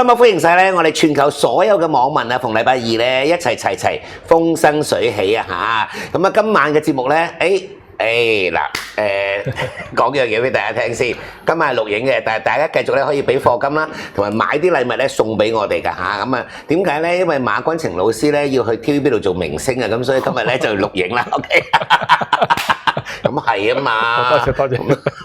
啦，咁歡迎晒咧，我哋全球所有嘅網民啊，逢禮拜二咧一齊風生水起啊嚇！咁啊，今晚嘅節目咧，講樣嘢俾大家聽先。今晚係錄影嘅，但係大家繼續咧可以俾課金啦，同埋買啲禮物咧送俾我哋㗎嚇。咁啊，點解咧？因為馬君晴老師咧要去 TVB 度做明星啊，咁所以今日咧就錄影啦。OK。咁係啊嘛，多謝。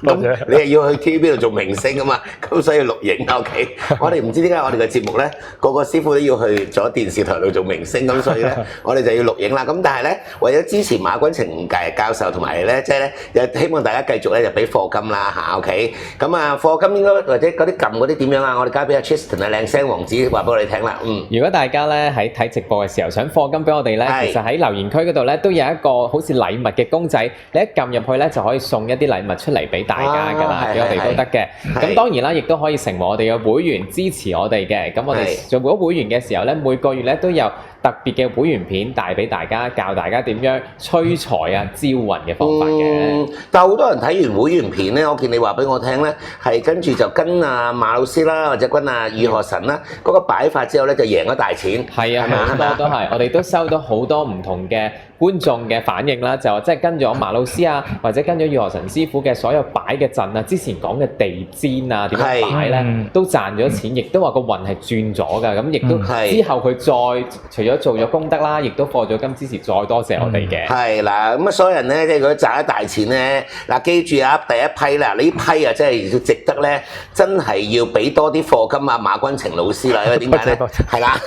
咁你係要去 TVB 度做明星啊嘛，咁所以錄影 OK。我哋唔知點解我哋嘅節目咧，個師傅都要去咗電視台度做明星，咁所以咧，我哋就要錄影啦。咁但係咧，為咗支持馬君晴教授同埋咧，即係咧，又希望大家繼續咧就俾課金啦嚇 OK。咁啊，課金應該或者嗰啲撳嗰啲點樣啊？我哋交俾阿 Tristan 啊，靚聲王子話俾我哋聽啦。如果大家咧喺睇直播嘅時候想課金俾我哋咧，其實喺留言區嗰度咧都有一個好似禮物嘅公仔，你一撳入去咧就可以送一啲禮物出嚟俾大家㗎啦，俾我哋都得嘅。咁當然啦，亦都可以成為我哋嘅會員支持我哋嘅。咁我哋做咗會員嘅時候咧，每個月咧都有特別嘅會員片帶俾大家，教大家點樣催財啊、招運嘅方法嘅。但係好多人睇完會員片咧，我見你話俾我聽咧，係跟住就跟阿馬老師啦，或者跟阿宇河神啦，嗰個擺法之後咧就贏咗大錢。係啊，好多都係，我哋都收到好多唔同嘅觀眾嘅反應啦，就即係跟咗馬老師啊，或者跟咗宇河神師傅嘅所有擺嘅陣啊，之前講嘅地氈啊，點樣擺咧，都賺咗錢，亦都話個運係轉咗㗎。咁亦都之後佢再除咗做咗功德啦，亦都課咗金支持，再多謝我哋嘅。係嗱，咁啊，所有人咧，即係佢賺一大錢咧，嗱，記住啊，第一批啦，呢批啊，真係要值得咧，真係要俾多啲課金啊，馬君晴老師啦，因為點解咧？係啦，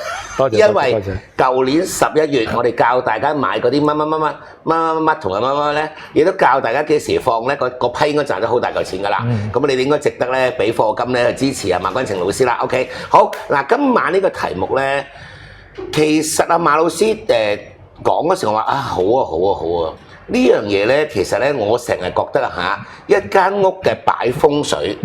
因為舊年11月我哋教大家買嗰啲乜同埋乜咧，亦都教大家幾時放咧，個批應該賺咗好大嚿錢噶啦。咁你哋應該值得咧，俾課金咧去支持啊馬君晴老師啦。OK， 好嗱，今晚呢個題目咧。其實阿馬老師講嗰時我話啊好啊呢樣嘢咧，其實咧我成日覺得一間屋嘅擺風水，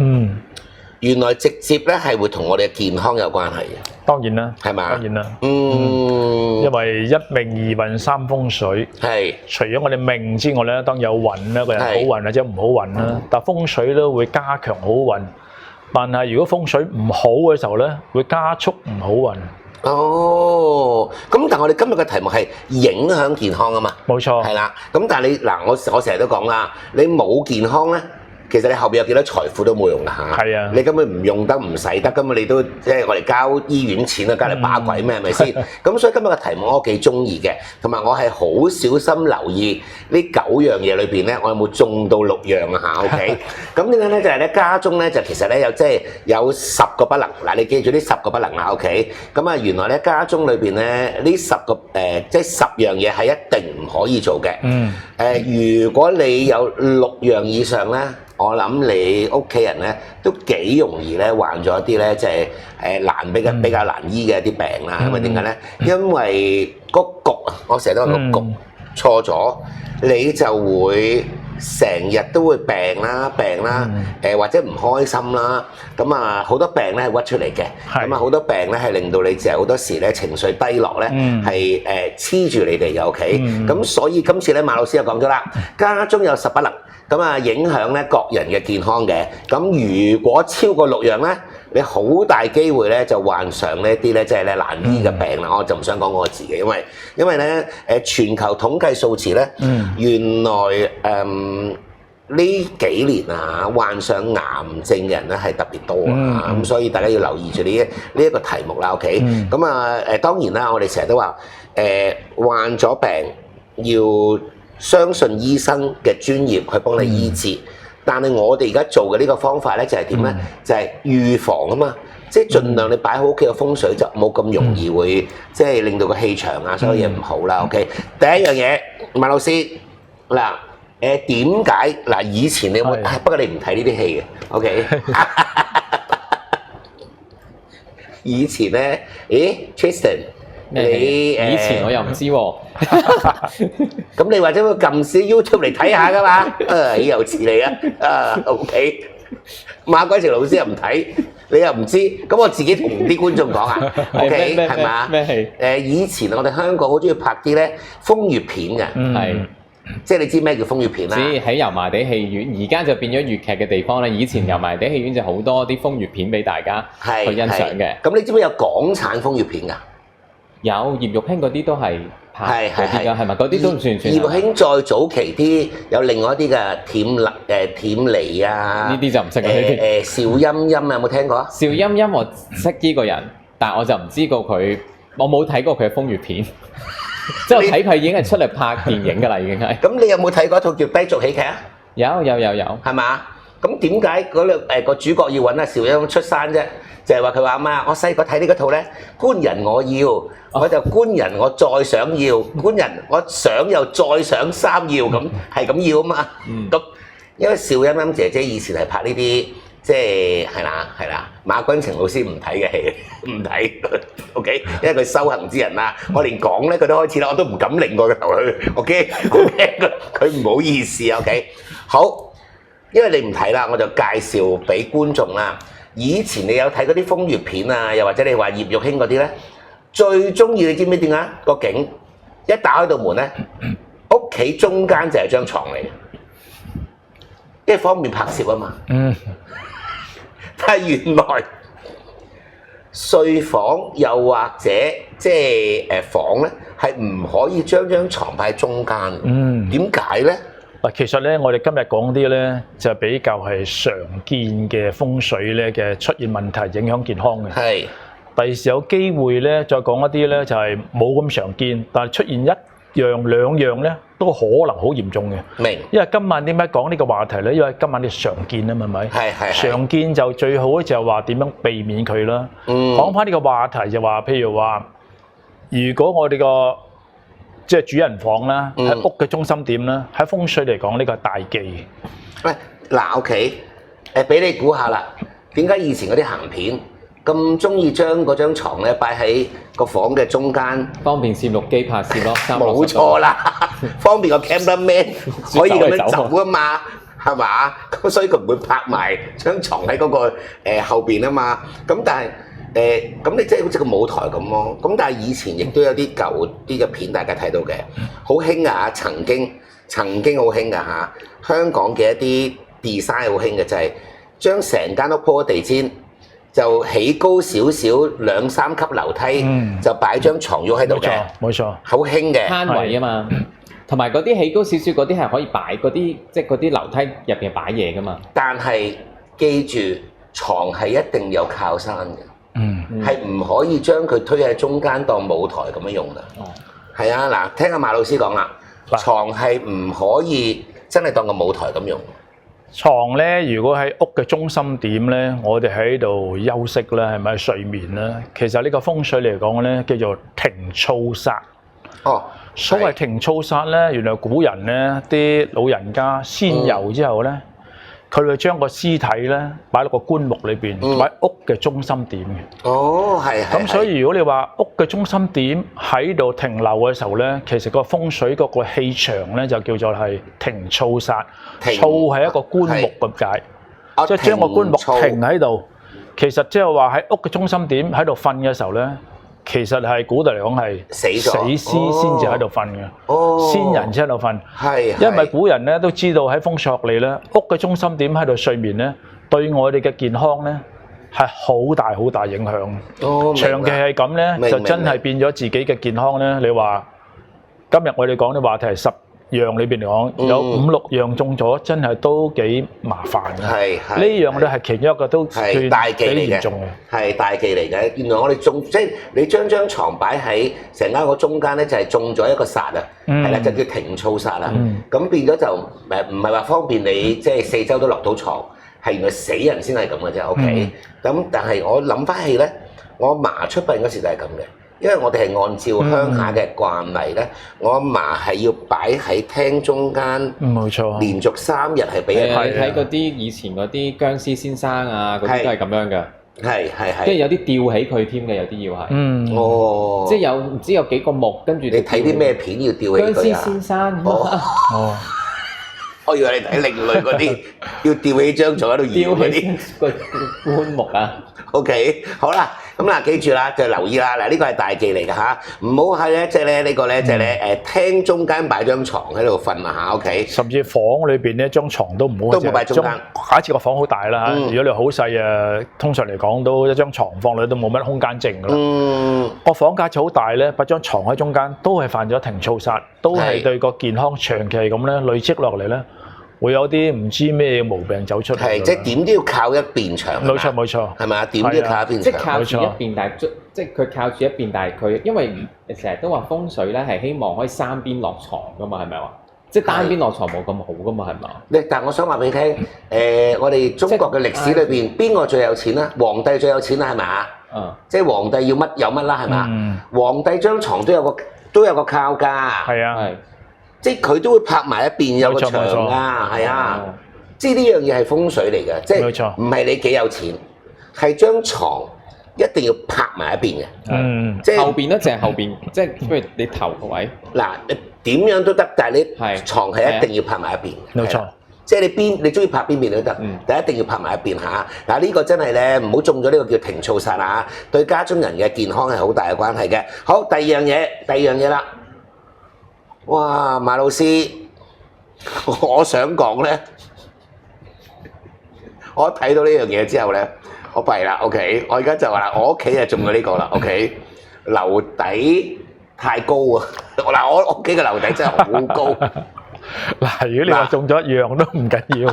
原來直接咧係會同我哋嘅健康有關係嘅。當然啦，係嘛？當然啦，因為一命二運三風水，係除咗我哋命之外咧，當有運啦，個人好運或者唔好運啦，但風水咧會加強好運，但係如果風水唔好嘅時候咧，會加速唔好運。哦，咁但係我哋今日嘅題目係影響健康啊嘛，冇錯，係啦。咁但係你嗱，我成日都講啦，你冇健康咧，其實你後邊有幾多財富都冇用㗎嚇。係啊，你根本唔用得唔使得，根本你都即係我哋交醫院錢啊，交嚟把鬼咩係咪先？咁所以今日嘅題目我幾中意嘅，同埋我係好小心留意呢9樣嘢裏邊咧，我有冇中到6樣啊嚇？OK， 咁點解咧？就係咧家中咧就其實咧有即係有10個不能嗱，你記住呢10個不能啦 OK。咁啊原來咧家中裏邊咧呢10個即係10樣嘢係一定唔可以做嘅。如果你有6樣以上咧。我諗你屋企人咧都幾容易咧患咗一啲咧，即係比較難醫嘅一啲病啦。因為點解咧？因為個局啊，我成日都話個局錯咗，你就會成日都會病啦，或者唔開心啦。咁啊好多病咧係屈出嚟嘅，咁啊好多病咧係令到你就好多時咧情緒低落咧，係黐住你哋嘅 OK。咁所以今次咧馬老師又講咗啦，家中有10不能。咁啊，影響咧各人嘅健康嘅。咁如果超過6樣咧，你好大機會咧就患上呢啲咧即係咧難醫嘅病啦。我就唔想講嗰個字嘅，因為咧全球統計數字咧，原來呢幾年啊患上癌症嘅人咧係特別多啊。咁所以大家要留意住呢一個題目啦。OK，咁啊當然啦，我哋成日都話患咗病要相信醫生嘅專業去幫你醫治，但係我哋而家做嘅呢個方法咧就係點咧？就係預防啊嘛，即係盡量你擺好屋企嘅風水就冇咁容易會即係令到個氣場啊所有嘢唔好啦。OK， 第一樣嘢，馬老師嗱點解嗱以前你有冇？不過你唔睇呢啲戲嘅 OK， 以前咧，Tristan。你以前我又唔知喎，咁你或者會撳少 YouTube 嚟睇下噶嘛？幾有錢嚟啊！OK， 馬君晴老師又唔睇，你又唔知，咁我自己同啲觀眾講啊 ，OK 係嘛？咩戲？以前我哋香港好中意拍啲咧風月片嘅，係即係你知咩叫風月片啦？知喺油麻地戲院，而家就變咗粵劇嘅地方啦。以前油麻地戲院就好多啲風月片俾大家去欣賞嘅。咁你知唔知有港產風月片㗎？有葉玉卿嗰啲都係拍嗰啲㗎，係咪？嗰啲都唔算。葉玉卿再早期啲有另外一啲嘅舔梨啊，呢啲就唔識啦。邵音音有冇聽過啊？邵音音我識呢個人，但係我就唔知道佢，我冇睇過佢嘅風月片。即係我睇佢已經係出嚟拍電影㗎啦，已經係。咁你有冇睇過一套叫《低俗喜劇》啊？有，係嘛？咁點解嗰個主角要揾阿邵音出山啫？就係話佢話阿媽，我細個睇呢嗰套咧，官人我要，我就官人我再想要，官人我想又再想三要，咁係咁要啊嘛。咁因為邵音音姐姐以前係拍呢啲，即係啦，馬君情老師唔睇嘅戲，唔睇 ，OK， 因為佢修行之人啦，我連講咧佢都開始啦，我都唔敢擰過個頭去 ，OK， 佢唔好意思 ，OK， 好，因為你唔睇啦，我就介紹俾觀眾啦。以前你有睇嗰啲風月片啊，又或者你話葉玉卿嗰啲咧，最中意你知唔知點解？個景一打開道門咧，屋企中間就係張床嚟嘅，因為方便拍攝啊嘛。但係原來睡房又或者即係房咧，係唔可以將張床擺喺中間。點解咧？嗱，其實咧，我哋今日講啲咧就比較係常見嘅風水咧嘅出現問題，影響健康嘅。係。第時有機會咧，再講一啲咧就係冇咁常見，但係出現一樣兩樣咧，都可能好嚴重嘅。明。因為今晚點解講呢個話題咧？因為今晚你常見啊嘛，係咪？係。常見就最好咧，就係話點樣避免佢啦。講翻呢個話題就話，譬如話，如果我哋個即係主人房啦，喺屋嘅中心點啦，喺風水嚟講呢個係大忌。喂，嗱 OK，俾你估下啦，點解以前嗰啲鹹片咁中意將嗰張牀咧擺喺個房嘅中間，方便攝錄機拍攝咯？冇錯啦，方便個 cameraman 可以咁樣走啊嘛，係嘛？咁所以佢唔會拍埋張牀喺嗰個後邊啊嘛。咁但係咁你即係好似個舞台咁咯。咁但係以前亦都有啲舊啲嘅片，大家睇到嘅，好興啊！曾經好興㗎嚇。香港嘅一啲 design 好興嘅就係將成間屋鋪地氈，就起高少少2-3級樓梯，就擺張床褥喺度嘅。冇錯，好興嘅。攤位啊嘛，同埋嗰啲起高少少嗰啲係可以擺嗰啲，即係嗰啲樓梯入邊擺嘢㗎嘛。但係記住，床係一定有靠山嘅。係唔可以將佢推喺中間當舞台咁樣用㗎。係啊，嗱，聽阿馬老師講啦，床係唔可以真係當個舞台咁用。床咧，如果喺屋嘅中心點咧，我哋喺度休息咧，係咪睡眠咧？其實呢個風水嚟講咧，叫做停燥煞。哦，所謂停燥煞咧，原來古人咧啲老人家仙遊之後咧。佢會將個屍體咧擺落個棺木裏邊，擺屋嘅中心點嘅。哦，係。咁所以如果你話屋嘅中心點喺度停留嘅時候咧，其實個風水嗰個氣場咧就叫做係停燥煞。燥係一個棺木咁解，即係將個棺木停喺度。其實即係話喺屋嘅中心點喺度瞓嘅時候咧。其實係古代嚟講係死屍先至喺度瞓嘅，先人先喺度瞓。係，因為古人咧都知道喺風水學嚟咧，屋嘅中心點喺度睡眠咧，對我哋嘅健康咧係好大影響。哦，長期係咁咧，就真係變咗自己嘅健康咧。你話今日我哋講啲話題係10樣裏邊嚟講，有5-6樣中咗，真係都幾麻煩嘅。係呢樣咧係其中一個都係大忌嚟嘅，係大忌嚟嘅。原來我哋中即係你將張床擺喺成間個中間咧，就係中咗一個煞啊，係啦，就叫停燥煞啦。咁變咗就唔係話方便你即係四周都落到床，係原來死人先係咁嘅啫。OK，咁但係我諗翻起咧，我阿嫲出殯嗰時就係咁嘅。因為我哋係按照鄉下嘅慣例咧，我阿嫲係要擺喺廳中間，冇錯，連續3日係俾人睇嗰啲以前嗰啲殭屍先生啊，嗰啲都係咁樣嘅，係，跟住有啲吊起佢添嘅，有啲要係，哦，即係有唔知有幾個木，跟住你睇啲咩片要吊起佢啊？殭屍先生，哦，我以為你睇另類嗰啲，要吊起張床喺度搖嗰啲個棺木啊。OK， 好啦。咁嗱，記住啦，就留意啦。嗱，呢個係大忌嚟㗎嚇，唔好係咧，即係咧呢個咧，即係咧廳中間擺張床喺度瞓啊嚇，OK。甚至房裏邊呢張床都唔好，都冇擺中間。假設個房好大啦嚇，如果你好細啊，通常嚟講都一張床放落都冇乜空間剩㗎啦。個房假設好大咧，擺張床喺中間都係犯咗停燥煞，都係對個健康長期咁咧累積落嚟咧。會有啲唔知咩毛病走出嚟，係即係點都要靠一邊牆。冇錯冇錯，係咪啊？點都要靠一邊牆。即係靠住一邊，但係即係佢靠住一邊，但係佢因為成日都話風水咧係希望可以三邊落床噶嘛，係咪話？即係單邊落床冇咁好噶嘛，係咪？但係我想話俾你聽，我哋中國嘅歷史裏邊，邊個最有錢啦？皇帝最有錢啦，係咪啊？即係皇帝要乜有乜啦，係咪啊？皇帝張床都有個靠架。係啊係。即係佢都會拍埋一邊有個牆㗎，係啊！即係呢樣嘢係風水嚟嘅，即係唔係你幾有錢，係張床一定要拍埋一邊嘅。即係後邊咧，淨係後邊，即係譬如你頭個位。嗱，你點樣都得，但係你床係一定要拍埋一邊。冇錯，即係你中意拍邊邊都得，但係一定要拍埋一邊嚇。嗱，呢個真係咧，唔好中咗呢個叫停燥煞啊！對家中人嘅健康係好大嘅關係嘅。好，第二樣嘢啦。哇，馬老師，我想講咧，我睇到呢樣嘢之後咧，我弊啦 ，OK， 我而家就話啦，我屋企就中咗呢個啦 ，OK， 樓底太高啊！嗱，我屋企嘅樓底真係好高。嗱，如果你話中咗一樣都唔緊要，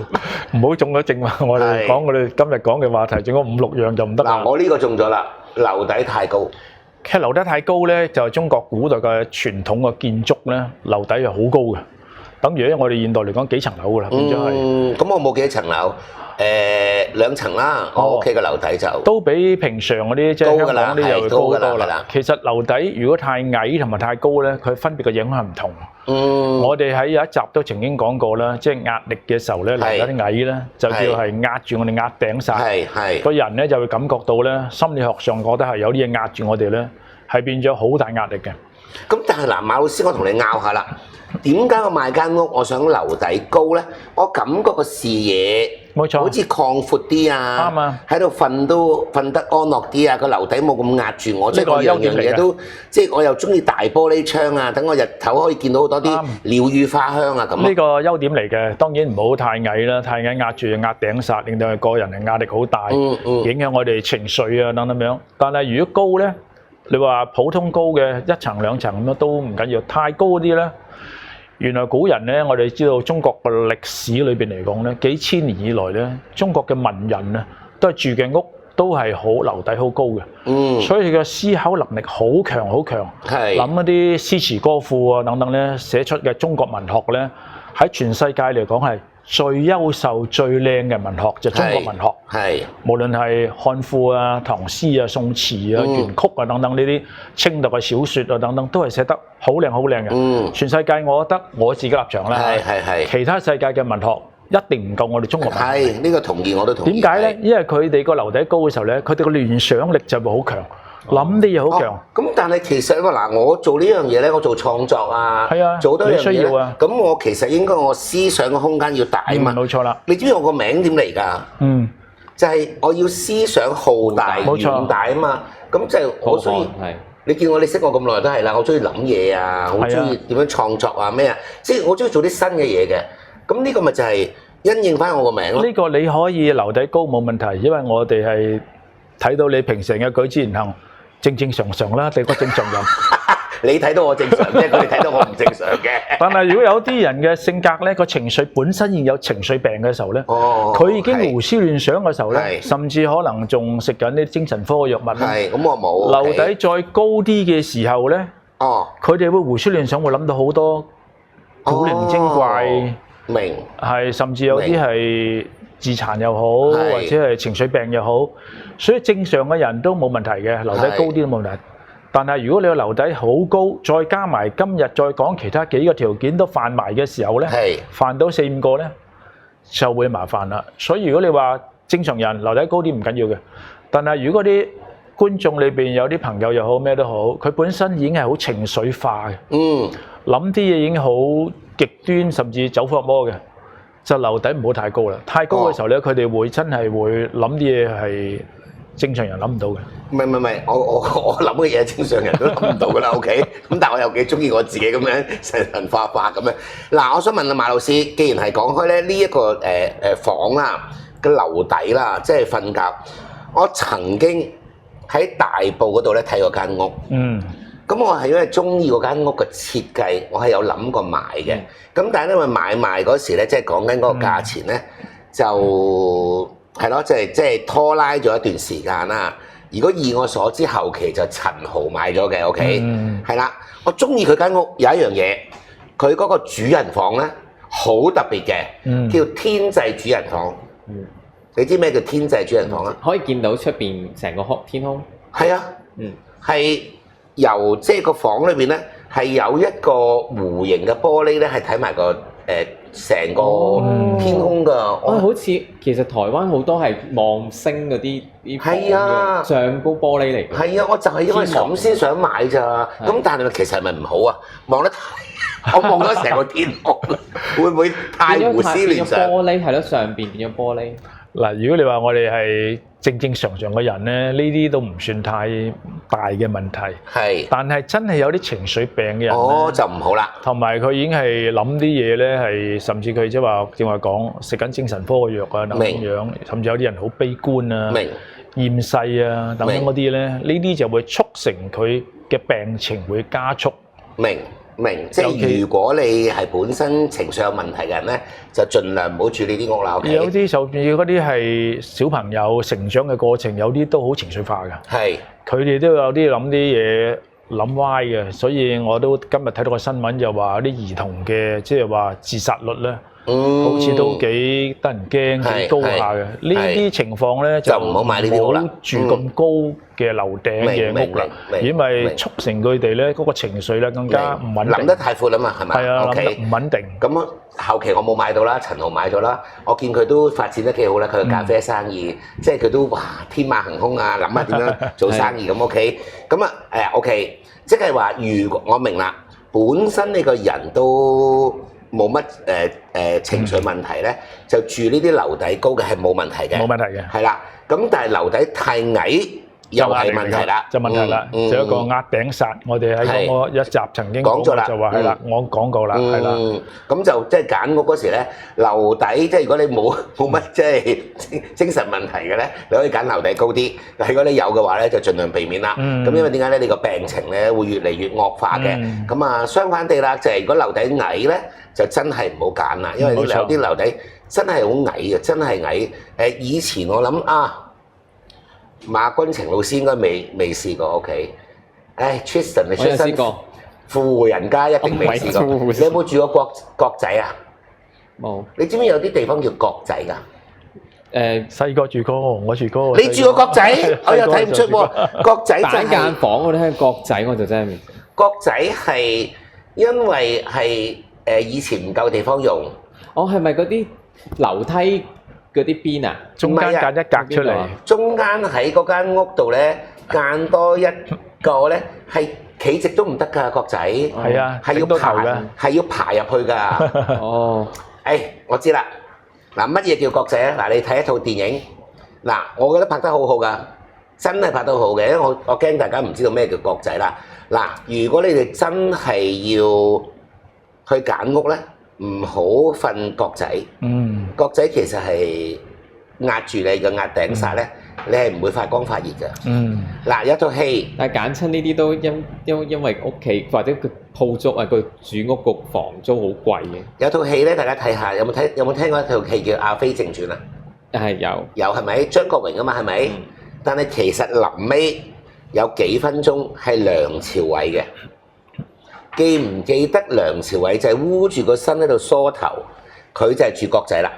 唔好中咗正話我哋今日講嘅話題，中咗5、6樣就唔得啦。嗱，我呢個中咗啦，樓底太高。其實樓底太高咧，就係中國古代嘅傳統嘅建築咧，樓底係好高嘅，等於我哋現代嚟講幾層樓㗎啦，變咗係。咁我冇幾多層樓，2層啦，我屋企嘅樓底就都比平常嗰啲即係香港啲又高多啦。其實樓底如果太矮同埋太高咧，佢分別嘅影響唔同。我哋喺有一集都曾經講過啦，即係壓力嘅時候咧，樓底矮咧就叫係壓住我哋壓頂煞。係個人咧就會感覺到咧，心理學上覺得係有啲嘢壓住我哋咧，係變咗好大壓力嘅。咁但係嗱，馬老師，我同你拗下啦。點解我買間屋，我想樓底高咧？我感覺個視野冇錯，好似擴闊啲啊！啱啊！喺度瞓都瞓得安樂啲啊！個樓底冇咁壓住我，即係我樣樣嘢都，即係我又中意大玻璃窗啊！等我日頭可以見到好多啲鳥語花香啊！咁呢個優點嚟嘅，當然唔好太矮啦，太矮壓住壓頂煞，令到佢個人嘅壓力好大，影響我哋情緒啊等咁樣。但係如果高咧，你話普通高嘅1層2層咁樣都唔緊要，太高啲咧。原來古人咧，我哋知道中國嘅歷史裏邊嚟講咧，幾千年以來咧，中國嘅文人啊，都係住嘅屋都係好樓底好高嘅，所以佢嘅思考能力好強好強，諗一啲詩詞歌賦啊等等咧，寫出嘅中國文學咧，喺全世界嚟講係最優秀、最靚嘅文學就中國文學，係無論係漢賦啊、唐詩啊、宋詞啊、元曲啊等等呢啲清代嘅小説啊等等，都係寫得好靚好靚嘅。全世界我覺得我自己立場啦，其他世界嘅文學一定唔夠我哋中國文學。係呢個同意，我都同意。點解咧？因為佢哋個樓底高嘅時候咧，佢哋個聯想力就會好強。諗啲嘢好強，咁但係其實嗱，我做呢樣嘢咧，我做創作啊，做多樣嘢咧，咁我其實應該我思想嘅空間要大啊嘛，冇錯啦。你知唔知我個名點嚟㗎？就係我要思想浩大遠大啊嘛，咁即係我所以你見你識我咁耐都係啦，我中意諗嘢啊，好中意點樣創作啊咩啊，即係我中意做啲新嘅嘢嘅，咁呢個咪就係因應翻我個名咯。呢個你可以樓底高冇問題，因為我哋係睇到你平時嘅舉止言行。正正常常啦，你個正常人。你睇到我正常啫，佢哋睇到我唔正常嘅。但係如果有啲人嘅性格咧，個情緒本身已經有情緒病嘅時候咧，佢已經胡思亂想嘅時候咧，甚至可能仲食緊啲精神科嘅藥物。係，咁我冇。樓底再高啲嘅時候咧，佢哋會胡思亂想，會諗到好多古靈精怪。明。係，甚至有啲係自殘又好，或者係情緒病又好。所以正常嘅人都冇問題嘅，樓底高啲都冇問題。但係如果你個樓底好高，再加埋今日再講其他幾個條件都犯埋嘅時候咧，犯到4、5個咧，就會麻煩啦。所以如果你話正常人樓底高啲唔緊要嘅，但係如果啲觀眾裏邊有啲朋友又好咩都好，佢本身已經係好情緒化嘅，諗啲嘢已經好極端，甚至走火入魔嘅，就樓底唔好太高啦。太高嘅時候咧，佢哋會真係會諗啲嘢係正常人諗唔到嘅。唔係，我諗嘅嘢正常人都諗唔到㗎啦，OK？咁但係我又幾中意我自己咁樣神化咁樣。嗱，我想問阿馬老師，既然係講開咧呢一個房啦嘅樓底啦，即係瞓覺，我曾經喺大埔嗰度咧睇過間屋。咁我係因為中意嗰間屋嘅設計，我係有諗過買嘅。咁但係因為買賣嗰時咧，即係講緊嗰個價錢咧，就係咯，即係拖拉咗一段時間啦。如果以我所知，後期就陳豪買咗嘅 ，OK，係啦。我中意佢間屋有一樣嘢，佢嗰個主人房咧好特別嘅，叫天際主人房。你知咩叫天際主人房啊？可以見到出邊成個天空。係啊，係。由即係個房裏邊咧，係有一個弧形嘅玻璃咧，係睇埋個成個天空㗎。好似其實台灣好多係望星嗰啲房嘅上高玻璃嚟嘅。係啊，我就係因為咁先想買咋。咁但係其實係咪唔好啊？望得太，我望咗成個天空，會唔會太胡思亂想？玻璃係咯，上邊變咗玻璃。嗱，如果你話我哋係正常嘅人咧，呢啲都唔算太大嘅問題。係，但係真係有啲情緒病嘅人咧，就唔好啦。同埋佢已經係諗啲嘢咧，係甚至佢即係話正話講食緊精神科嘅藥啊，咁樣，甚至有啲人好悲觀啊、厭世啊等等嗰啲咧，呢啲就會促成佢嘅病情會加速。明，即係如果你係本身情緒有問題嘅人咧，就盡量唔好住呢啲屋啦。有啲就要嗰啲係小朋友成長嘅過程，有啲都好情緒化嘅。係，佢哋都有啲諗啲嘢諗歪嘅，所以我都今日睇到個新聞就話啲兒童嘅即係話自殺率咧，好似都幾得人驚，幾高下嘅。呢啲情況咧就唔好買呢啲屋啦，住咁高嘅樓頂嘅屋啦，因為促成佢哋咧嗰個情緒咧更加唔穩定。諗得太闊啦嘛，係咪？係啊，諗得唔穩定。咁後期我冇買到啦，陳豪買咗啦。我見佢都發展得幾好啦，佢嘅咖啡生意，即係佢都哇天馬行空啊，諗下點樣做生意咁 OK。咁啊OK，即係話如果我明啦，本身你個人都冇乜情緒問題咧，就住呢啲樓底高嘅係冇問題嘅。冇問題嘅。係啦，咁但係樓底太矮又係問題啦。就問題啦，就一個壓頂煞。我哋喺嗰個一集曾經講咗啦，就話係啦，我講過啦，係啦。咁就即係揀屋嗰時咧，樓底即係如果你冇乜即係精神問題嘅咧，你可以揀樓底高啲。但係如果你有嘅話咧，就盡量避免啦。咁因為點解咧？你個病情咧會越嚟越惡化嘅。咁啊，相反地啦，就係如果樓底矮咧，就真係唔好揀啦，因為有啲樓底真係好矮嘅，真係矮。以前我諗馬君晴老師應該未試過 OK。Tristan 你出身富戶人家一定未試過。你有冇住過角仔啊？冇。你知唔知有啲地方叫角仔㗎？細個住過，我住過。你住過角仔？我又睇唔出喎。角仔就係間房嗰啲係角仔，我就真係。角仔係因為係以前唔夠地方用。係咪嗰啲樓梯嗰啲邊啊？中間間一格出嚟。中間喺嗰間屋度咧，間多一個咧，係企直都唔得㗎，角仔。係啊，係要爬入去㗎。我知啦。嗱，乜嘢叫角仔啊？嗱，你睇一套電影，嗱，我覺得拍得好好㗎，真係拍得好嘅，因為我驚大家唔知道咩叫角仔啦。嗱，如果你哋真係要去揀屋咧，唔好瞓角仔。角仔其實係壓住你嘅壓頂煞咧，你係唔會發光發熱嘅。嗱，有套戲，但係揀親呢啲都因為屋企或者佢鋪租啊，佢住屋個房租好貴嘅。有套戲咧，大家睇下，有冇聽過一套戲叫《阿飛正傳》啊？係有係咪？張國榮啊嘛，係咪？但係其實臨尾有幾分鐘係梁朝偉嘅。記唔記得梁朝偉就係烏住個身喺度梳頭，佢就係住角仔啦。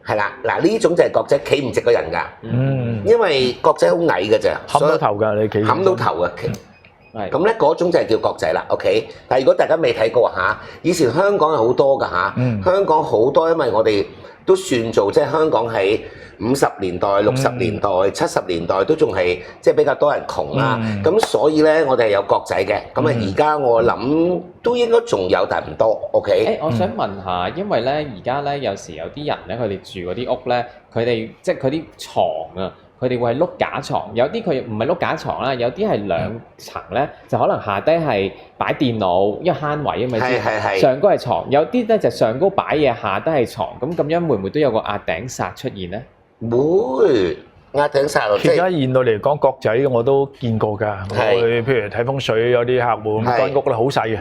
係啦，嗱呢種就係角仔，企唔直個人㗎。因為角仔好矮㗎咋，冚到頭㗎，你企冚到頭㗎。咁咧嗰種就係叫角仔啦。OK，但係如果大家未睇過嚇，以前香港係好多㗎嚇。香港好多，因為我哋都算做即係香港喺50年代、60年代、70年代都仲係即係比較多人窮啦。咁所以咧，我哋係有角仔嘅。咁啊，而家我諗都應該仲有，但係唔多。OK。我想問下，因為咧而家咧有時有啲人咧，佢哋住嗰啲屋咧，佢哋即係佢啲床啊，佢哋會係碌架床，有啲佢唔係碌架床啦，有啲係兩層咧，就可能下低係擺電腦，因為慳位啊嘛，係上高係床，有啲咧就上高擺嘢，下低係床，咁樣會唔會都有個壓頂煞出現咧？會壓頂煞咯。其實現代嚟講，角仔我都見過㗎。我譬如睇風水，有啲客戶間屋咧好細嘅。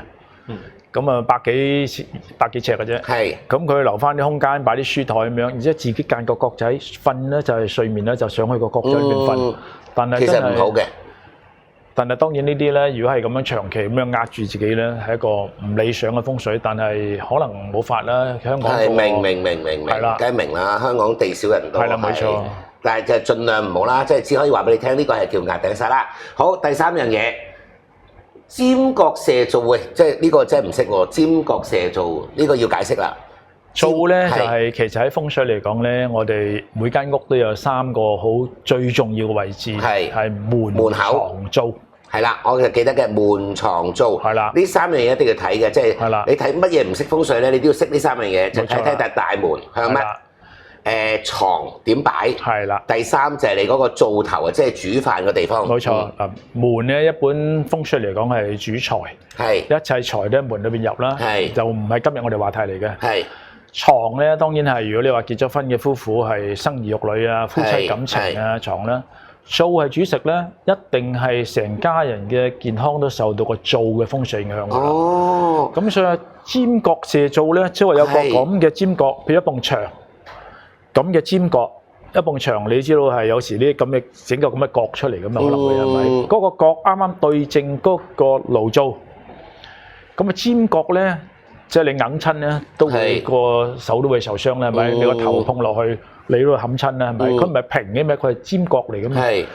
咁啊百幾尺嘅啫，咁佢留翻啲空間擺啲書台咁樣，然之後自己間個角仔瞓咧就係睡眠咧就上去個角仔裏邊瞓，但係其實唔好嘅。但係當然呢啲咧，如果係咁樣長期咁樣壓住自己咧，係一個唔理想嘅風水，但係可能冇法啦。香港係明，係啦，梗係明啦。香港地少人多，係啦冇錯。但係就盡量唔好啦，即係只可以話俾你聽，呢個係叫壓頂煞啦。好，第三樣嘢。尖角射灶嘅，即係呢個真係唔識喎。尖角射灶呢個要解釋啦。灶咧就係其實喺風水嚟講咧，我哋每間屋都有3個好最重要嘅位置，係門、床、灶。係啦，我就記得嘅門、床、灶。係啦，呢3樣嘢一定要睇嘅，即係你睇乜嘢唔識風水咧，你都要識呢3樣嘢，就睇睇大門向乜。床點擺？係啦。第3就係你嗰個灶頭啊，即係煮飯嘅地方。冇錯。門咧一般風水嚟講係主財，係一切財都喺門裏邊入啦。係就唔係今日我哋話題嚟嘅。係床咧，當然係如果你話結咗婚嘅夫婦係生兒育女啊、夫妻感情啊，床啦。灶係主食咧，一定係成家人嘅健康都受到個灶嘅風水影響㗎啦。哦。咁所以尖角射灶咧，即係話有個咁嘅尖角，譬如一埲牆。咁嘅尖角一埲牆，你知道係有時呢咁嘅整個咁嘅角出嚟咁啊，可能會係咪？嗰個角啱啱對正嗰個爐灶，咁啊尖角咧，即係你硬親咧，都會個手都會受傷啦，係咪？你個頭碰落去，你都會冚親啦，係咪？佢唔係平嘅咩？佢係尖角嚟嘅嘛。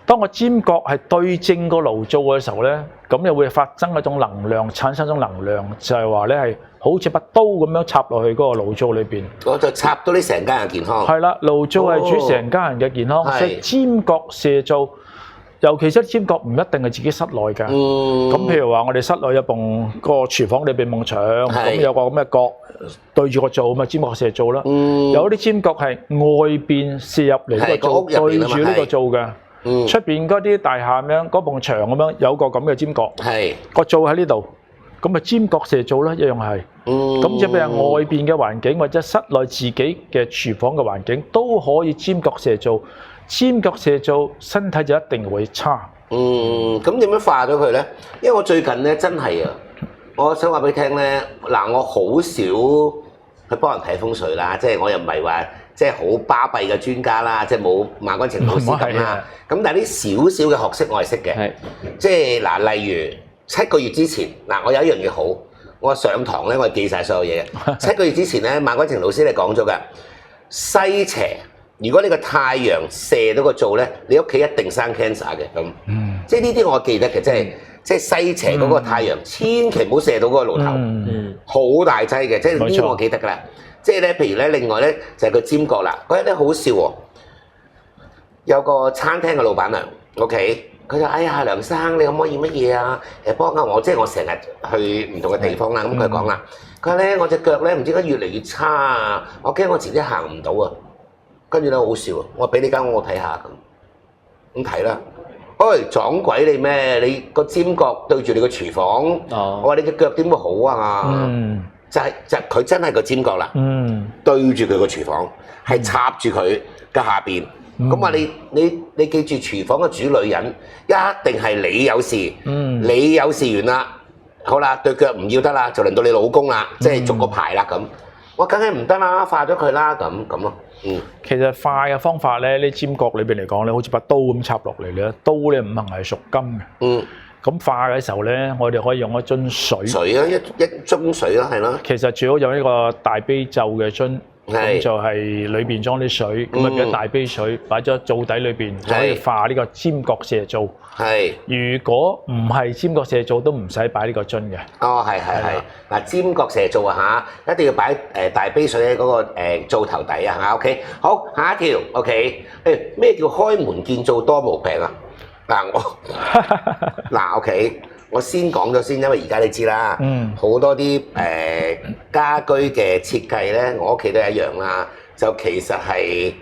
當個尖角係對正個爐灶嘅時候咧，咁又會發生一種能量，產生一種能量，就係話咧係好似把刀咁樣插落去嗰個爐灶裏邊。我就插到你成家人健康。係啦，爐灶係煮成家人嘅健康，所以尖角射灶，尤其是尖角唔一定係自己室內㗎。咁譬如話，我哋室內有埲個廚房裏邊埲牆，咁有個咁嘅角對住個灶咁啊，尖角射灶啦。有啲尖角係外邊射入嚟個灶，對住呢個灶嘅。出邊嗰啲大廈咁樣，嗰埲牆咁樣有個咁嘅尖角，個灶喺呢度，咁啊尖角射灶啦，一樣係。咁即係譬如外邊嘅環境或者室內自己嘅廚房嘅環境都可以尖角射灶，尖角射灶身體就一定會差。咁點樣化咗佢咧？因為我最近咧真係啊，我想話俾你聽咧，嗱我好少去幫人睇風水啦，即係我又唔係話。即係好巴閉嘅專家啦，即係冇馬君情老師咁啦。咁但係啲少少嘅學識我係識嘅。即係嗱，例如7個月之前，嗱我有一樣嘢好，我上堂咧我係記曬所有嘢嘅。7個月之前咧，馬君情老師你講咗嘅西斜，如果你個太陽射到個灶咧，你屋企一定生 cancer 嘅咁。即係呢啲我記得嘅，即係西斜嗰個太陽，千祈唔好射到嗰個爐頭，好大劑嘅。即係呢個我記得㗎啦。即係咧，譬如咧，另外咧就係個尖角啦。嗰日咧好笑喎，有個餐廳嘅老闆娘 ，OK， 佢就哎呀梁生，你可唔可以乜嘢啊？幫下我，即係我成日去唔同嘅地方啦。咁佢講啦，佢話咧我隻腳咧唔知點解越嚟越差啊，我驚我遲啲行唔到啊。跟住咧好笑啊，我話俾你間屋我睇下咁睇啦。喂，撞鬼你咩？你個尖角對住你個廚房，我話你隻腳點會好啊？就佢真係個尖角啦，對住佢個廚房，係插住佢嘅下邊。咁話你記住，廚房嘅主女人一定係你有事，你有事完啦，好啦，對腳唔要得啦，就輪到你老公啦，即係逐個排啦咁。我梗係唔得啦，化咗佢啦咁咯。其實化嘅方法咧，呢尖角裏邊嚟講咧，好似把刀咁插落嚟咧，刀咧五行係屬金嘅。咁化嘅時候咧，我哋可以用一樽水。水啊，一樽水啦，係咯。其實最好用呢個大悲咒嘅樽，咁就係裏邊裝啲水，咁啊變咗大悲水，擺咗灶底裏邊，就可以化呢個尖角射灶。係。如果唔係尖角射灶，都唔使擺呢個樽嘅。哦，係。嗱，尖角射灶啊嚇，一定要擺大悲水喺嗰個灶頭底啊嚇。OK，好，下一條 OK。咩叫開門見灶多毛病啊？嗱 OK， 我先講咗先，因為而家你知啦，好多啲家居嘅設計咧，我屋企都一樣啦，就其實係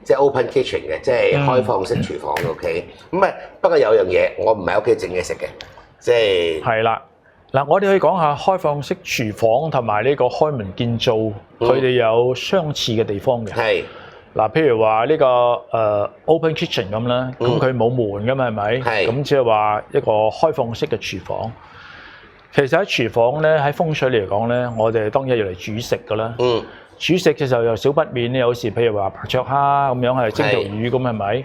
即係 open kitchen 嘅，即係開放式廚房 OK。咁不過有樣嘢我唔喺屋企整嘢食嘅，即係係啦。嗱，我哋可以講下開放式廚房同埋呢個開門見灶，佢哋有相似嘅地方嘅。係嗱，譬如話呢個open kitchen 咁啦，咁佢冇門噶嘛，係咪？係。咁即係話一個開放式嘅廚房。其實喺廚房咧，喺風水嚟講咧，我哋當然要嚟煮食噶啦。煮食嘅時候又少不免有時譬如話白灼蝦咁樣係蒸條魚咁係咪？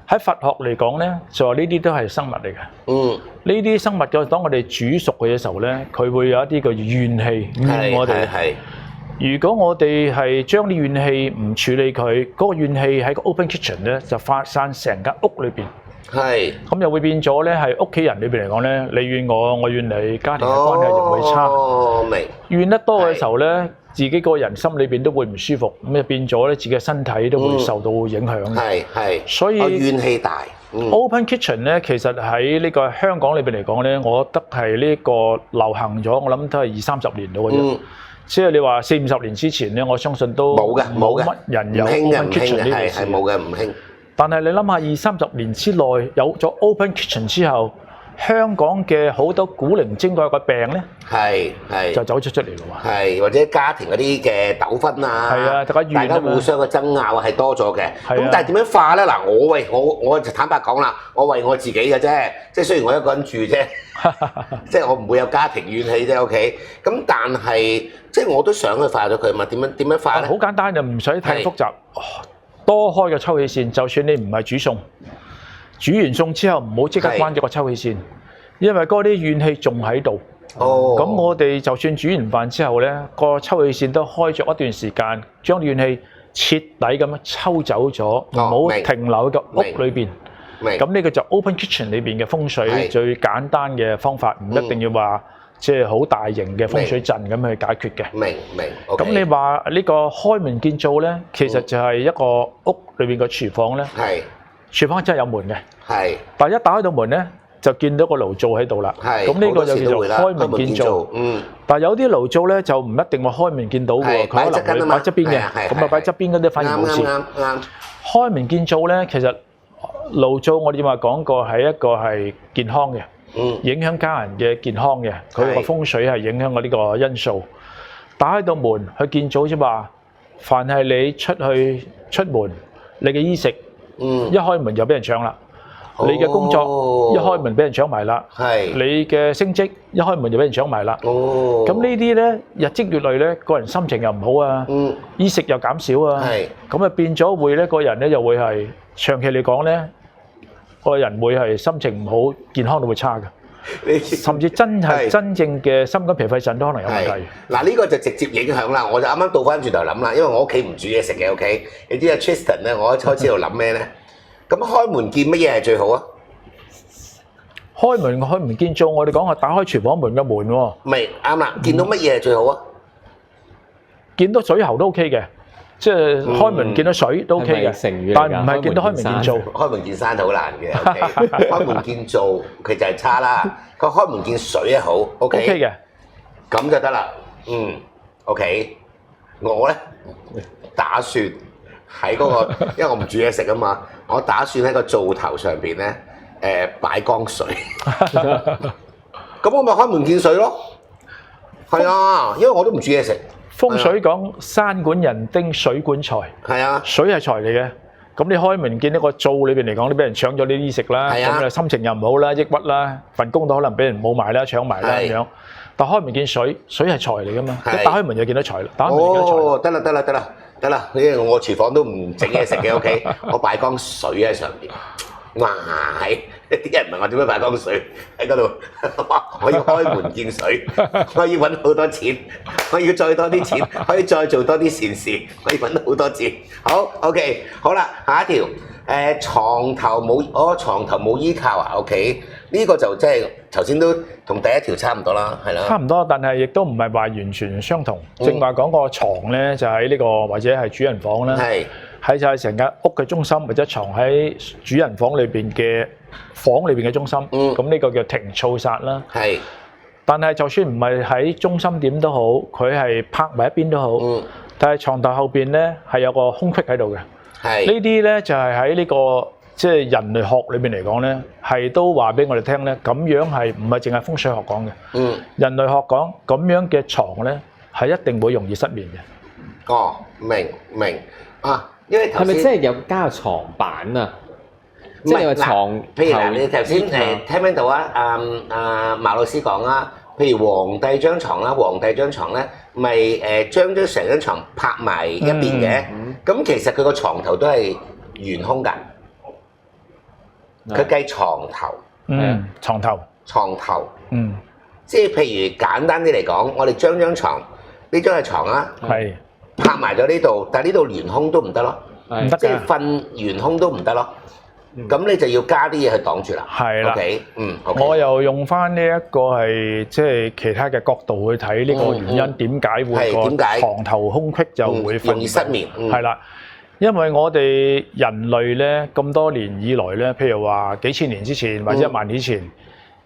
喺佛學嚟講咧，就話呢啲都係生物嚟嘅。呢啲生物嘅當我哋煮熟佢嘅時候咧，佢會有一啲嘅怨氣怨我哋。如果我哋係將啲怨氣唔處理佢，嗰個怨氣喺個 open kitchen 咧就發散成間屋裏邊。係。咁又會變咗咧，係屋企人裏邊嚟講咧，你怨我，我怨你，家庭嘅關係就會差。明。怨得多嘅時候咧，自己個人心裏邊都會唔舒服，咁就變咗咧，自己嘅身體都會受到影響。係。所以怨氣大。Open kitchen 咧，其實喺呢個香港裏邊嚟講咧，我覺得係呢個流行咗，我諗都係20-30年到嘅啫。即係你話40-50年之前咧，我相信都冇乜人有 open kitchen 呢件事。冇嘅，唔興。但係你諗下20-30年之內有咗 open kitchen 之後，香港嘅好多古靈精怪嘅病咧，就走出嚟咯喎。係或者家庭嗰啲嘅糾紛啊，大家互相嘅爭拗係多咗嘅。咁但係點樣化咧？嗱，我就坦白講啦，我為我自己嘅啫，即係雖然我一個人住啫，即係我唔會有家庭怨氣啫。OK，咁但係即係我都想去化咗佢嘛？點樣化咧？好簡單，就唔使太複雜。多開個抽氣扇，就算你唔係煮餸，煮完餸之後唔好即刻關咗個抽氣扇，因為嗰啲怨氣仲喺度。咁我哋就算煮完飯之後咧，個抽氣扇都開咗一段時間，將怨氣徹底咁樣抽走咗，唔好停留喺個屋裏邊。咁呢個就 open kitchen 裏邊嘅風水最簡單嘅方法，唔一定要話即係好大型嘅風水陣咁去解決嘅。明。咁你話呢個開門見灶咧，其實就係一個屋裏邊嘅廚房咧。廚房真係有門嘅。但係一打開道門咧，就見到個爐灶喺度啦。咁呢個就叫做開門見灶。但係有啲爐灶咧就唔一定話開門見到嘅，佢可能會擺側邊嘅。咁啊擺側邊嗰啲反而冇事。啱。開門見灶咧，其實爐灶我哋話講過係一個係健康嘅。影響家人嘅健康嘅，佢個風水係影響我呢個因素。打開道門去見灶啫嘛，凡係你出門，你嘅衣食，一開門就俾人搶啦。你嘅工作一開門俾人搶埋啦。你嘅升職一開門就俾人搶埋啦。咁呢啲咧日積月累咧，個人心情又唔好啊，衣食又減少啊。咁啊變咗會咧，個人咧又會係長期嚟講咧。個人會係心情唔好，健康都會差嘅，甚至真正嘅心肝脾肺腎都可能有問題。嗱，呢個就直接影響啦。我就啱啱倒翻轉頭諗啦，因為我屋企唔煮嘢食嘅 OK。你知阿 Tristan 咧，我一開始喺度諗咩咧？咁開門見乜嘢係最好啊？開門見灶，我哋講係打開廚房門嘅門喎。未啱啦，見到乜嘢係最好啊？見到水喉都 OK 嘅。即係開門見到水都 OK 嘅，但唔係見到開門見灶。開門見山好難嘅，開門見灶佢就係差啦。佢開門見水啊好 OK 嘅，咁就得啦。OK，我咧打算喺嗰個，因為我唔煮嘢食啊嘛，我打算喺個灶頭上邊咧擺缸水。咁我咪開門見水咯。係啊，因為我都唔煮嘢食。風水講山管人丁，水管財。係啊，水係財嚟嘅。咁你開門見到個灶裏邊嚟講，你俾人搶咗啲衣食啦，咁你心情又唔好啦，抑鬱啦，份工都可能俾人冇埋啦，搶埋啦咁樣。但開門見水，水係財嚟噶嘛？一打開門就見到財啦，打開門就見到財。哦，得啦，因為我廚房都唔整嘢食嘅 OK，我擺缸水喺上邊。哇！啲人問我點樣擺缸水喺嗰度？我要開門見水，我要揾好多錢，我要再多啲錢，可以再做多啲善事，我要揾好多錢。好 OK， 好啦，下一條床頭冇依靠啊 OK， 呢個就即係頭先都同第一條差唔多啦，係啦。差唔多，但係亦都唔係話完全相同。正話講個床咧，就喺呢個或者係主人房啦。係就係成間屋嘅中心，或者藏喺主人房裏邊嘅房裏邊嘅中心。咁呢個叫停燥煞啦。係。但係就算唔係喺中心點都好，佢係拍埋一邊都好。但係床頭後邊咧係有個空隙喺度嘅。係呢啲咧就係喺呢個即係人類學裏邊嚟講咧，係都話俾我哋聽咧，咁樣係唔係淨係風水學講嘅？嗯，人類學講咁樣嘅床咧係一定會容易失眠嘅。哦，明啊，因為係咪真係有加個床板啊？即係你話床，譬如嗱，你頭先聽唔聽到啊？馬老師講啦，譬如皇帝張床啦，皇帝張床咧，咪將成張床拍埋一邊嘅，咁其實佢個床頭都係懸空㗎，佢計床頭，床頭，即係譬如簡單啲嚟講，我哋將張床呢張係床啦，係拍埋咗呢度，但係呢度懸空都唔得咯，唔得即係瞓懸空都唔得咯。咁你就要加啲嘢去擋住啦。係啦， OK， 我又用翻呢一個係即係其他嘅角度去睇呢個原因，點解會個床頭空隙就會容易失眠？係啦，因為我哋人類咧咁多年以來咧，譬如話幾千年之前或者1萬年之前，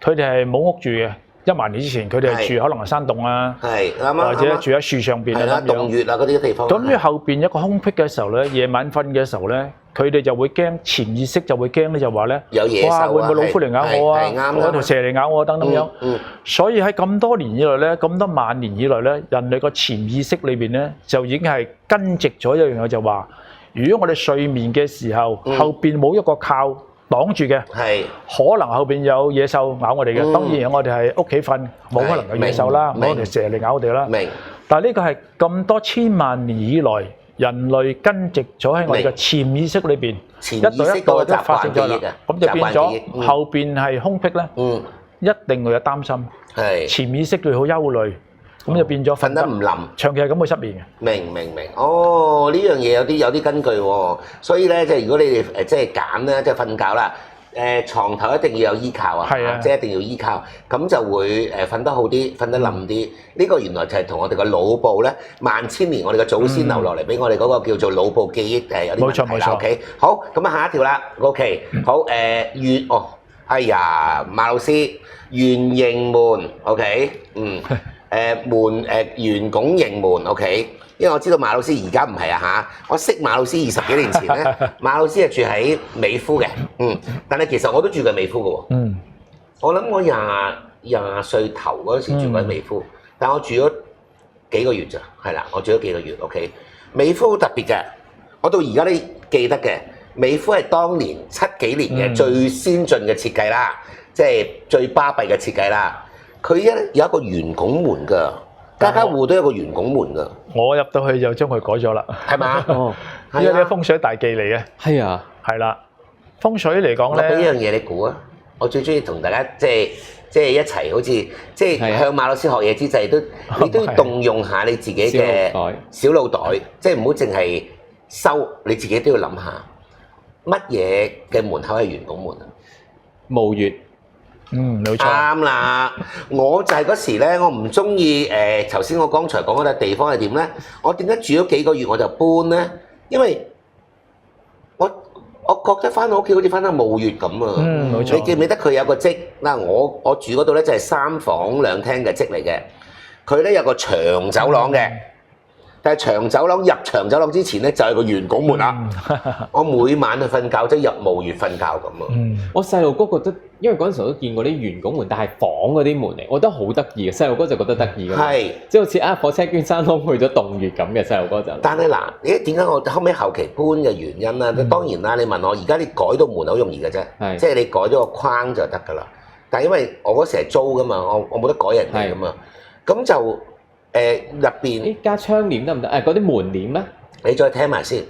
佢哋係冇屋住嘅。1萬年之前，佢哋係住可能係山洞啊，或者住喺樹上邊啊，洞穴啊嗰啲地方。咁於後邊一個空隙嘅時候咧，夜晚瞓嘅時候咧，佢哋就會驚，潛意識就會驚咧，就話咧，有野獸啊，會唔會老虎嚟咬我啊？嗰條蛇嚟咬我等等樣。所以喺咁多年以來咧，咁多萬年以來咧，人類個潛意識裏邊咧，就已經係根植咗一樣嘢，就話，如果我哋睡眠嘅時候，後邊冇一個靠擋住嘅，可能後邊有野獸咬我哋嘅。當然我哋係屋企瞓，冇可能有野獸啦，冇條蛇嚟咬我哋啦。但係呢個係咁多千萬年以來，人類根植咗喺我哋嘅潛意識裏邊，一代一代都發生咗啦。咁就變咗後邊係空隙咧，一定會有擔心，潛意識會好憂慮，咁就變咗瞓得唔冧，長期係咁會失眠嘅。明，哦，呢樣嘢有啲根據喎。所以咧，即係如果你哋即係揀咧，即係瞓覺啦，床頭一定要有依靠啊，即係一定要依靠，咁就會瞓得好啲，瞓得冧啲。呢個原來就係同我哋個腦部咧，萬千年我哋嘅祖先留落嚟俾我哋嗰個叫做腦部記憶有啲問題啦。OK， 好，咁啊下一條啦。OK， 好哎呀，馬老師，圓形門 OK， 門圓拱形門 OK， 因為我知道馬老師而家唔係啊嚇，我識馬老師20幾年前咧，馬老師係住喺美孚嘅，但係其實我都住過美孚嘅喎，我諗我廿歲頭嗰陣時住過喺美孚，但我住咗幾個月咋，係啦，我住咗幾個月 OK， 美孚好特別嘅，我到而家都記得嘅，美孚係當年70幾年嘅最先進嘅設計啦，即係最巴閉嘅設計啦。佢有一個圓拱門㗎，家戶都有個圓拱門㗎。我入到去就將佢改咗啦，係嘛？因為呢風水大忌嚟嘅。係啊，係啦。風水嚟講咧，我俾一樣嘢你估啊！我最中意同大家即係一齊，好似即係向馬老師學嘢之際，你都要動用下你自己嘅小腦袋，即係唔好淨係收，你自己都要諗下乜嘢嘅門口係圓拱門啊？墓穴。冇錯。啱啦，我就係嗰時咧，我唔中意頭先我剛才講嗰笪地方係點咧？我點解住咗幾個月我就搬咧？因為我覺得翻到屋企好似翻到墓穴咁啊！冇錯。你記唔記得佢有個積嗱？我住嗰度咧就係3房2廳嘅積嚟嘅，佢咧有個長走廊嘅。但係長走廊入長走廊之前咧，就係個圓拱門啦。我每晚去瞓覺，即係入墓穴瞓覺咁啊！我細路哥覺得，因為嗰陣時我都見過啲圓拱門，但係房嗰啲門嚟，我覺得好得意嘅。細路哥就覺得得意嘅，係即係好似火車捐山窿去咗洞穴咁嘅細路哥就。但係嗱，點解我後尾後期搬嘅原因啦？當然啦，你問我而家你改到門好容易嘅啫，即係你改咗個框就得㗎啦。但係因為我嗰時係租㗎嘛，我冇得改人哋㗎嘛，咁就。入邊加窗簾得唔得？嗰啲門簾咧，你再聽埋先。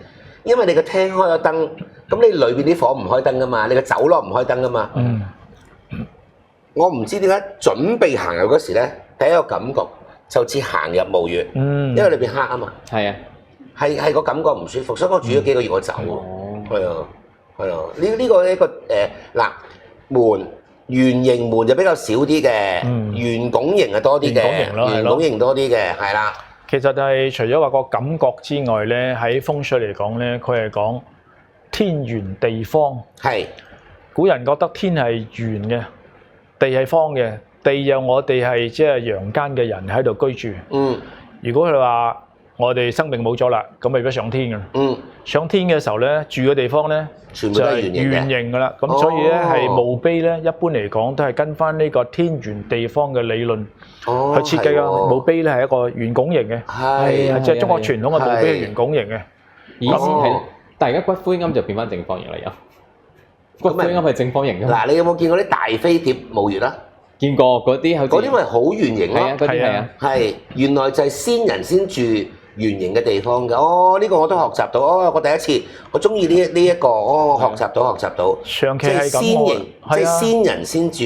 因為你個廳開咗燈，咁你裏邊啲房唔開燈噶嘛，你個走廊唔開燈噶嘛。我唔知點解準備行入嗰時咧，第一個感覺就似行入墓穴，因為裏邊黑啊嘛。係啊，係個感覺唔舒服，所以我住咗幾個月我走。係啊，呢個嗱門。圓形門就比較少啲嘅，圓拱形係多啲嘅，圓拱形多啲嘅，係啦。其實係除咗話個感覺之外咧，喺風水嚟講咧，佢係講天圓地方。係古人覺得天係圓嘅，地係方嘅，地有我哋係即係陽間嘅人喺度居住。如果佢話我哋生命冇咗啦，咁咪要上天㗎。上天嘅時候咧，住嘅地方咧全部都係圓形㗎啦。咁所以咧係墓碑咧，一般嚟講都係跟翻呢個天圓地方嘅理論去設計㗎。墓碑咧係一個圓拱形嘅，即係中國傳統嘅墓碑係圓拱形嘅。以前係，但係而家骨灰龕就變翻正方形啦又。骨灰龕係正方形㗎。嗱，你有冇見過啲大飛碟墓穴啊？見過嗰啲，嗰啲咪好圓形咯。嗰啲係啊，係原來就係先人先住圓形嘅地方嘅。呢個我都學習到。我第一次我中意呢一個。學習到。長期係咁即係先人先住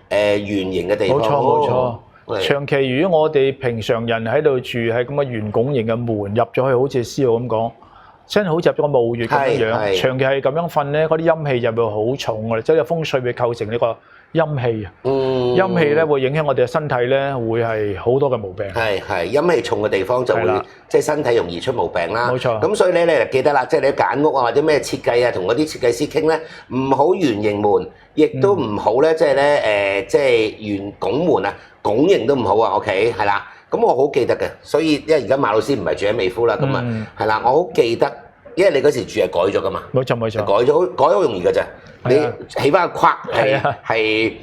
圓形嘅地方。冇錯。長期如果我哋平常人喺度住喺咁嘅圓拱形嘅門入咗去，好似師傅咁講。真係好似入咗個墓穴咁樣，長期係咁樣瞓咧，嗰啲陰氣就會好重㗎啦，即係風水會構成呢個陰氣啊。陰氣咧會影響我哋嘅身體咧，會係好多嘅毛病。係陰氣重嘅地方就會即係身體容易出毛病啦。冇錯。咁所以咧，你就記得啦，即係你揀屋啊或者咩設計啊，同嗰啲設計師傾咧，唔好圓形門，亦都唔好咧，即係咧即係圓拱門啊，拱形都唔好啊。OK， 係啦。咁我好記得嘅，所以因為而家馬老師唔係住喺美孚啦，咁啊係啦，我好記得，因為你嗰時住係改咗噶嘛，冇錯，改好容易㗎咋，你起翻個框係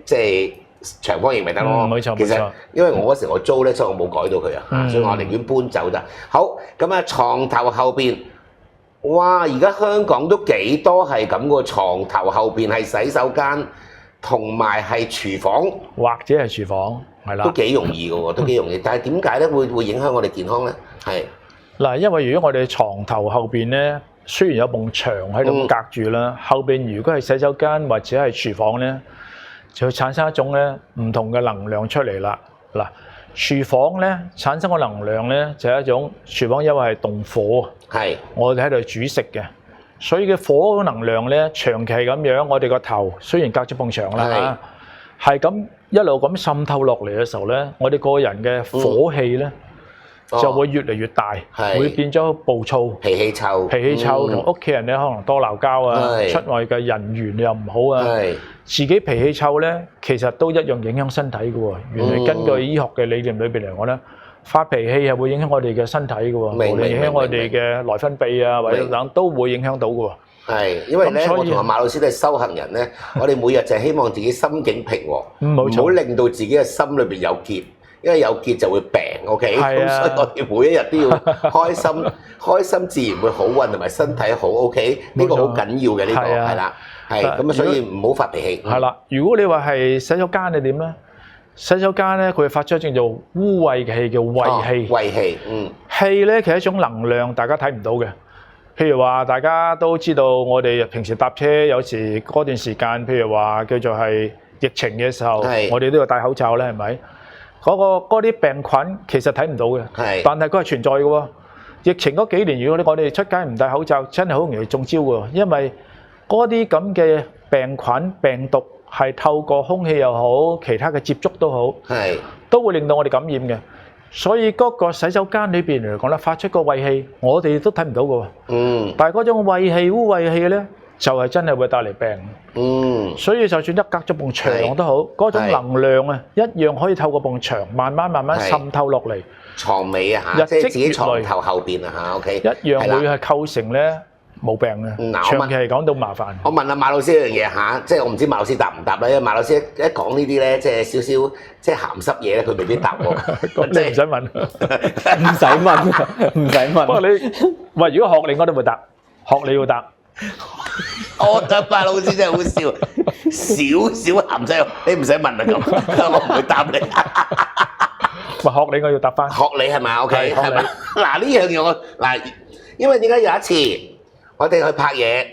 即係長方形咪得咯，冇錯。其實因為我嗰時我租咧，所以我冇改到佢啊，所以我寧願搬走咋。好，咁啊牀頭後邊，哇！而家香港都幾多係咁個牀頭後邊係洗手間。同埋係廚房，或者係廚房，係啦，都幾容易嘅喎，都幾容易。但係點解咧會影響我哋健康咧？係嗱，因為如果我哋床頭後邊咧，雖然有埲牆喺度隔住啦，後邊如果係洗手間或者係廚房咧，就會產生一種咧唔同嘅能量出嚟啦。嗱，廚房咧產生嘅能量咧就係一種廚房，因為係動火，我哋喺度煮食嘅。所以嘅火能量咧，長期咁樣，我哋個頭雖然隔咗埲牆啦，係咁一路咁滲透落嚟嘅時候咧，我哋個人嘅火氣咧就會越嚟越大，會變咗暴躁、脾氣臭，同屋企人咧可能多鬧交啊，出外嘅人緣又唔好啊，自己脾氣臭咧，其實都一樣影響身體嘅喎。原來根據醫學嘅理念裏邊嚟講咧。發脾氣係會影響我哋嘅身體嘅喎，無論影響我哋嘅內分泌啊，或者等都會影響到嘅喎。係，因為咧，我同阿馬老師都係修行人咧，我哋每日就係希望自己心境平和，唔好令到自己嘅心裏邊有結，因為有結就會病。OK，咁所以我哋每一日都要開心，開心自然會好運同埋身體好。OK，呢個好緊要嘅呢個係啦，係咁啊，所以唔好發脾氣。係啦，如果你話係洗手間你點咧？洗手間咧，佢會發出一種叫做污穢嘅氣，叫穢氣。穢氣，氣咧其實一種能量，大家睇唔到嘅。譬如話，大家都知道，我哋平時搭車有時嗰段時間，譬如話叫做係疫情嘅時候，我哋都要戴口罩咧，係咪？嗰啲病菌其實睇唔到嘅，但係佢係存在嘅喎。疫情嗰幾年，如果我哋出街唔戴口罩，真係好容易中招嘅，因為嗰啲咁嘅病菌、病毒。係透過空氣又好，其他嘅接觸都好，都會令到我哋感染嘅。所以嗰個洗手間裏邊嚟講咧，發出個穢氣，我哋都睇唔到嘅喎。但係嗰種穢氣、污穢氣咧，就係真係會帶嚟病。所以就算一隔咗埲牆都好，嗰種能量啊，一樣可以透過埲牆慢慢滲透落嚟。床尾啊嚇，即係自己床頭後邊啊嚇。OK，一樣會係構成咧。冇病嘅，長期係講到麻煩。我問阿馬老師一樣嘢嚇，即係我唔知馬老師答唔答啦。因為馬老師一講呢啲咧，即係少少即係鹹濕嘢咧，佢未必答我。你唔使問，唔使問。不過你喂，如果學你我都會答，學你要答。我覺得馬老師真係好笑，少少鹹濕，你唔使問啦咁，我唔會答你。咪學你我要答翻。學你係咪 ？OK，係咪？嗱呢樣嘢我嗱。因為點解有一次我哋去拍嘢，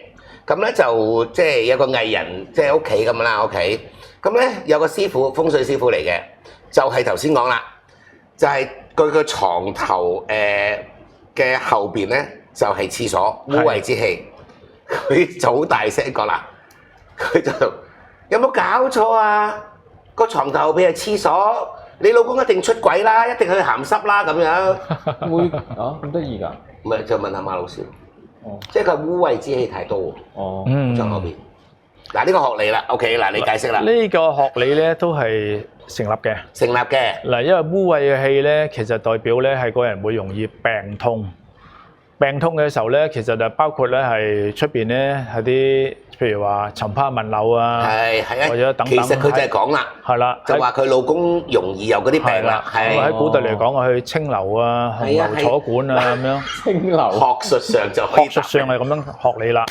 咁咧就即係有個藝人即係屋企咁啦，OK，咁咧有個師傅風水師傅嚟嘅，就係頭先講啦，就係佢個床頭嘅後邊咧就係廁所污穢之氣，佢就好大聲講啦，佢就有冇搞錯啊？個床頭後邊係廁所，你老公一定出軌啦，一定去鹹濕啦咁樣，會啊咁得意㗎？唔係就問下馬老師，即係佢污穢之氣太多喎，床後邊。嗱呢個學理啦 ，OK， 嗱你解釋啦。呢個學理咧都係成立嘅。成立嘅。嗱，因為污穢嘅氣咧，其實代表咧係個人會容易病痛。病痛嘅時候咧，其實就包括咧係出邊咧係啲，譬如話尋花問柳啊，或者等等。其實佢就係講啦，係啦，就話佢老公容易有嗰啲病啦。係喺古代嚟講，去清流啊、紅樓坐館啊咁樣。清流。學術上就可以。學術上係咁樣學你啦。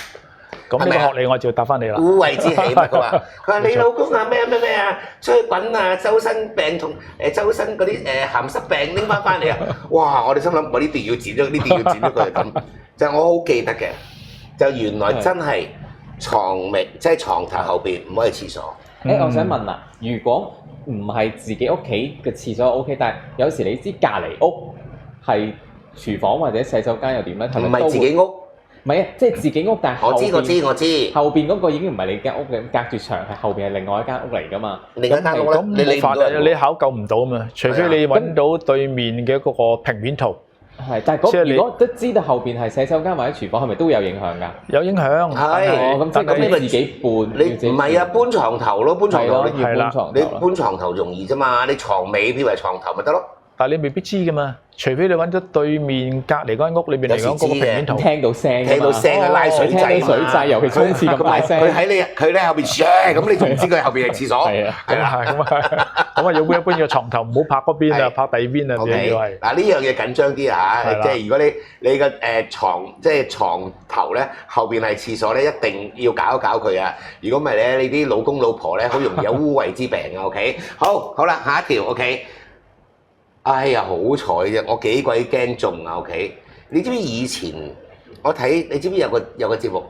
咁呢個學你，我就要答翻你啦。污穢之氣嘛，佢話你老公啊咩啊，出去滾啊，周身病痛，周身嗰啲鹹濕病拎翻嚟啊！哇！我哋心諗，我呢段要剪咗，呢段要剪咗佢咁。就我好記得嘅，就原來真係床尾，即係床頭後邊唔可以廁所。我想問啊，如果唔係自己屋企嘅廁所 OK， 但係有時你知隔離屋係廚房或者洗手間又點咧？唔係自己屋。唔係啊，即係自己屋，但係我知。後邊嗰個已經唔係你間屋嘅，隔住牆係後邊係另外一間屋嚟㗎嘛。另一間屋咧，你冇法啊！你考究唔到啊嘛，除非你揾到對面嘅嗰個平面圖。係，但係如果都知道後邊係洗手間或者廚房，係咪都有影響㗎？有影響。係。咁即係咁，你咪自己搬。你唔係啊？搬床頭咯，搬床頭。係啦。你搬床頭容易啫嘛，你床尾變為床頭咪得咯。但係你未必知㗎嘛，除非你揾到對面隔離間屋裏邊嚟講嗰個平面圖，聽到聲啊，拉水掣，尤其沖廁咁大聲。佢喺後邊唰，咁你仲唔知佢後邊係廁所？係啊，咁啊，要搬一搬個床頭，唔好拍嗰邊啊，拍第二邊啊，變咗係。嗱呢樣嘢緊張啲嚇，即係如果你個牀即係床頭咧後邊係廁所咧，一定要搞一搞佢啊！如果唔係咧，你啲老公老婆咧好容易有污穢之病啊。OK，好啦，下一條 OK。哎呀，好彩啫！我幾鬼驚中啊 ！OK， 你知唔知以前我睇？你知唔知有個節目？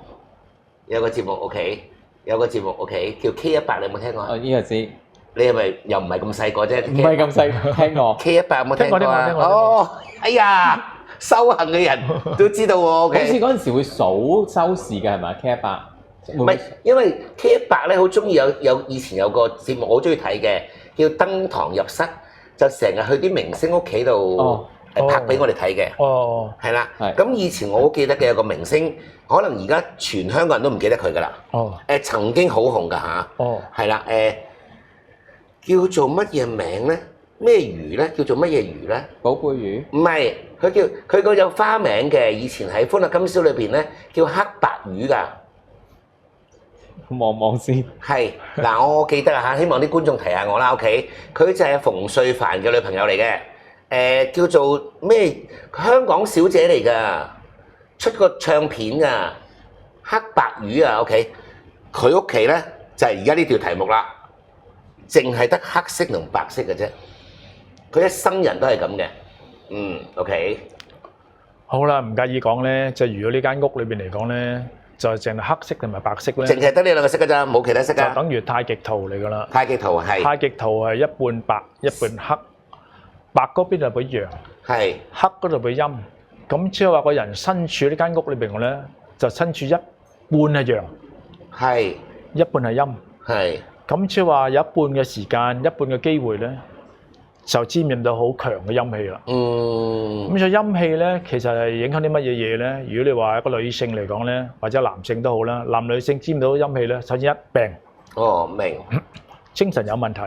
有個節目 OK， 有個節目 OK， 叫 K100，你有冇聽過？呢個知。你係咪又唔係咁細個啫？唔係咁細，聽過。K100有冇聽過啊？哦，哎呀，修行嘅人都知道喎。OK，好似嗰陣時會數收視嘅係咪 K100？唔係，因為 K100咧好中意以前有個節目我好中意睇嘅，叫登堂入室。就成日去啲明星屋企度拍俾我哋睇嘅，係啦。咁以前我好記得嘅有個明星，可能而家全香港人都唔記得佢噶啦。曾經好紅噶嚇，係啦。叫做乜嘢名咧？咩魚咧？叫做乜嘢魚咧？寶貝魚？唔係，佢個有花名嘅。以前喺《歡樂今宵》裏邊咧，叫黑白魚噶。望望先，係嗱，我記得啦嚇，希望啲觀眾提下我啦。OK，佢就係馮淬帆嘅女朋友嚟嘅，叫做咩香港小姐嚟㗎，出個唱片㗎，黑白魚啊。OK，佢屋企咧就係而家呢條題目啦，淨係得黑色同白色嘅啫，佢一生人都係咁嘅。OK，好啦，唔介意講咧，就如果呢間屋裏邊嚟講咧。就係淨係黑色同埋白色咧，淨係得呢兩個色㗎咋，冇其他色㗎。就等於太極圖嚟㗎啦。太極圖係。太極圖係一半白一半黑，白嗰邊就俾陽，係黑嗰度俾陰。咁即係話個人身處呢間屋裏邊咧，就身處一半係陽，係一半係陰，係。咁即係話有一半嘅時間，一半嘅機會咧，就沾染到好強嘅陰氣啦。咁所以陰氣咧，其實係影響啲乜嘢嘢咧？如果你話一個女性嚟講咧，或者男性都好啦，男女性沾到陰氣咧，首先一病。哦，明。精神有問題。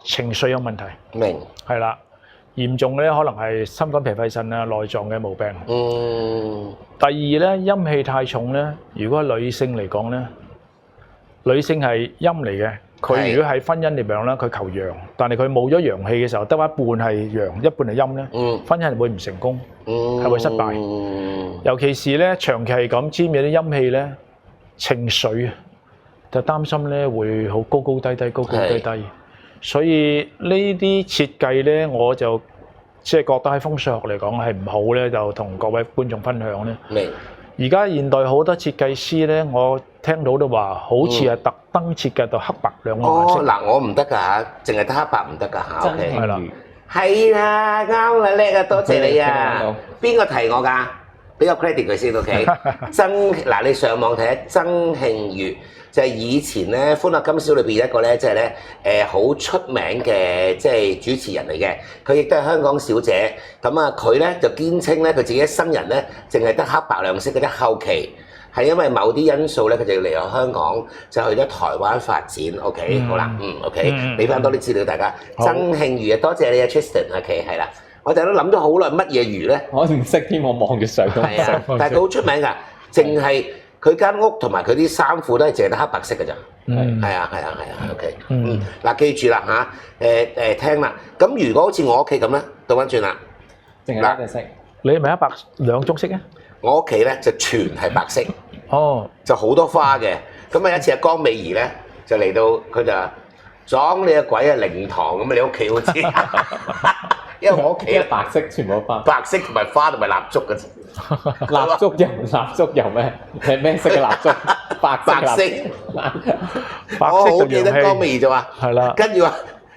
情緒有問題。明。係啦，嚴重咧可能係心肝脾肺腎啊內臟嘅毛病。第二咧，陰氣太重咧，如果係女性嚟講咧，女性係陰嚟嘅。佢如果喺婚姻嚟講咧，佢求陽，但係佢冇咗陽氣嘅時候，得一半係陽，一半係陰咧，婚姻會唔成功，係會失敗。尤其是咧長期係咁沾染啲陰氣咧，情緒就擔心咧會好高高低低，高高低低。所以呢啲設計咧，我就即係覺得喺風水學嚟講係唔好咧，就同各位觀眾分享咧。明。而家現代好多設計師咧，我聽到都話好似係特登設計到黑白兩個顏色。嗱，我唔得㗎嚇，淨係得黑白唔得㗎嚇。OK，係啦，係啦，啱啦，叻啊，多謝你啊！邊個提我㗎？俾個 credit 佢先 OK。嗱，你上網睇下曾慶月。就係以前咧《歡樂今宵》裏邊一個咧，即係咧好出名嘅即係主持人嚟嘅，佢亦都係香港小姐。咁啊，佢咧就堅稱咧，佢自己一生人咧，淨係得黑白兩色嘅啫。係因為某啲因素咧，佢就要離開香港，就去咗台灣發展。OK，好啦，OK，俾翻多啲資料大家。曾慶瑜啊，多謝你啊 Tristan。OK， 係啦，我哋都諗咗好耐，乜嘢魚咧？我唔識添，我望住相。係啊，但係佢好出名㗎，淨係佢間屋同埋佢啲衫褲都係淨係得黑白色㗎咋。係啊，OK，嗱記住啦嚇，聽啦。咁如果好似我屋企咁咧，倒翻轉啦，淨係一隻色。你係咪一白兩種色啊？我屋企咧就全係白色，就好多花嘅。咁啊有一次阿江美儀咧就嚟到，佢就話撞你個鬼啊靈堂咁啊！你屋企好似，因為我屋企白色全部花，白色同埋花同埋蠟燭嘅啫。蠟燭有咩？係咩色嘅蠟燭？白色。我好記得江美儀就話，係啦，跟住話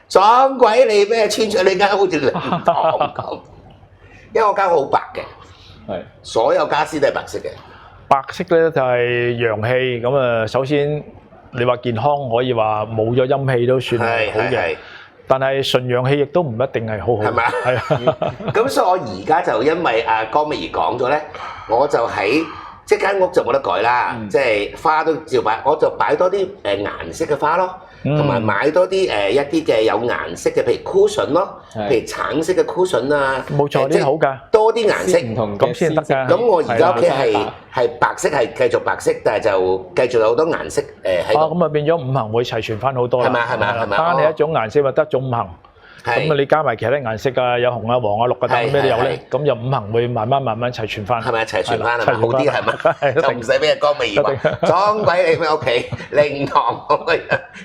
撞鬼你咩？穿出你間好似靈堂咁。因為我間屋好白嘅，係所有家私都係白色嘅。白色咧就係陽氣，咁啊首先你話健康可以話冇咗陰氣都算係好嘅，但係純陽氣亦都唔一定係好好。係咪啊？係啊。咁所以我而家就因為阿江美儀講咗咧，我就喺即係間屋就冇得改啦，即係花都照擺，我就擺多啲顏色嘅花咯。同埋買多啲一啲嘅有顏色嘅，譬如 cushion 咯，譬如橙色嘅 cushion啊，冇錯，呢啲好㗎，多啲顏色唔同咁先得㗎。咁我而家屋企係白色，係繼續白色，但係就繼續有好多顏色喺度。咁啊變咗五行會齊全翻好多啦。係咪？單係一種顏色咪得種五行。咁啊，你加埋其他顏色啊，有紅啊、黃啊、綠啊等咩都有咧，咁就五行會慢慢齊全翻。係咪齊全翻啊？好啲係咪？就唔使俾阿江美儀話撞鬼你咩屋企靈堂咁嘅，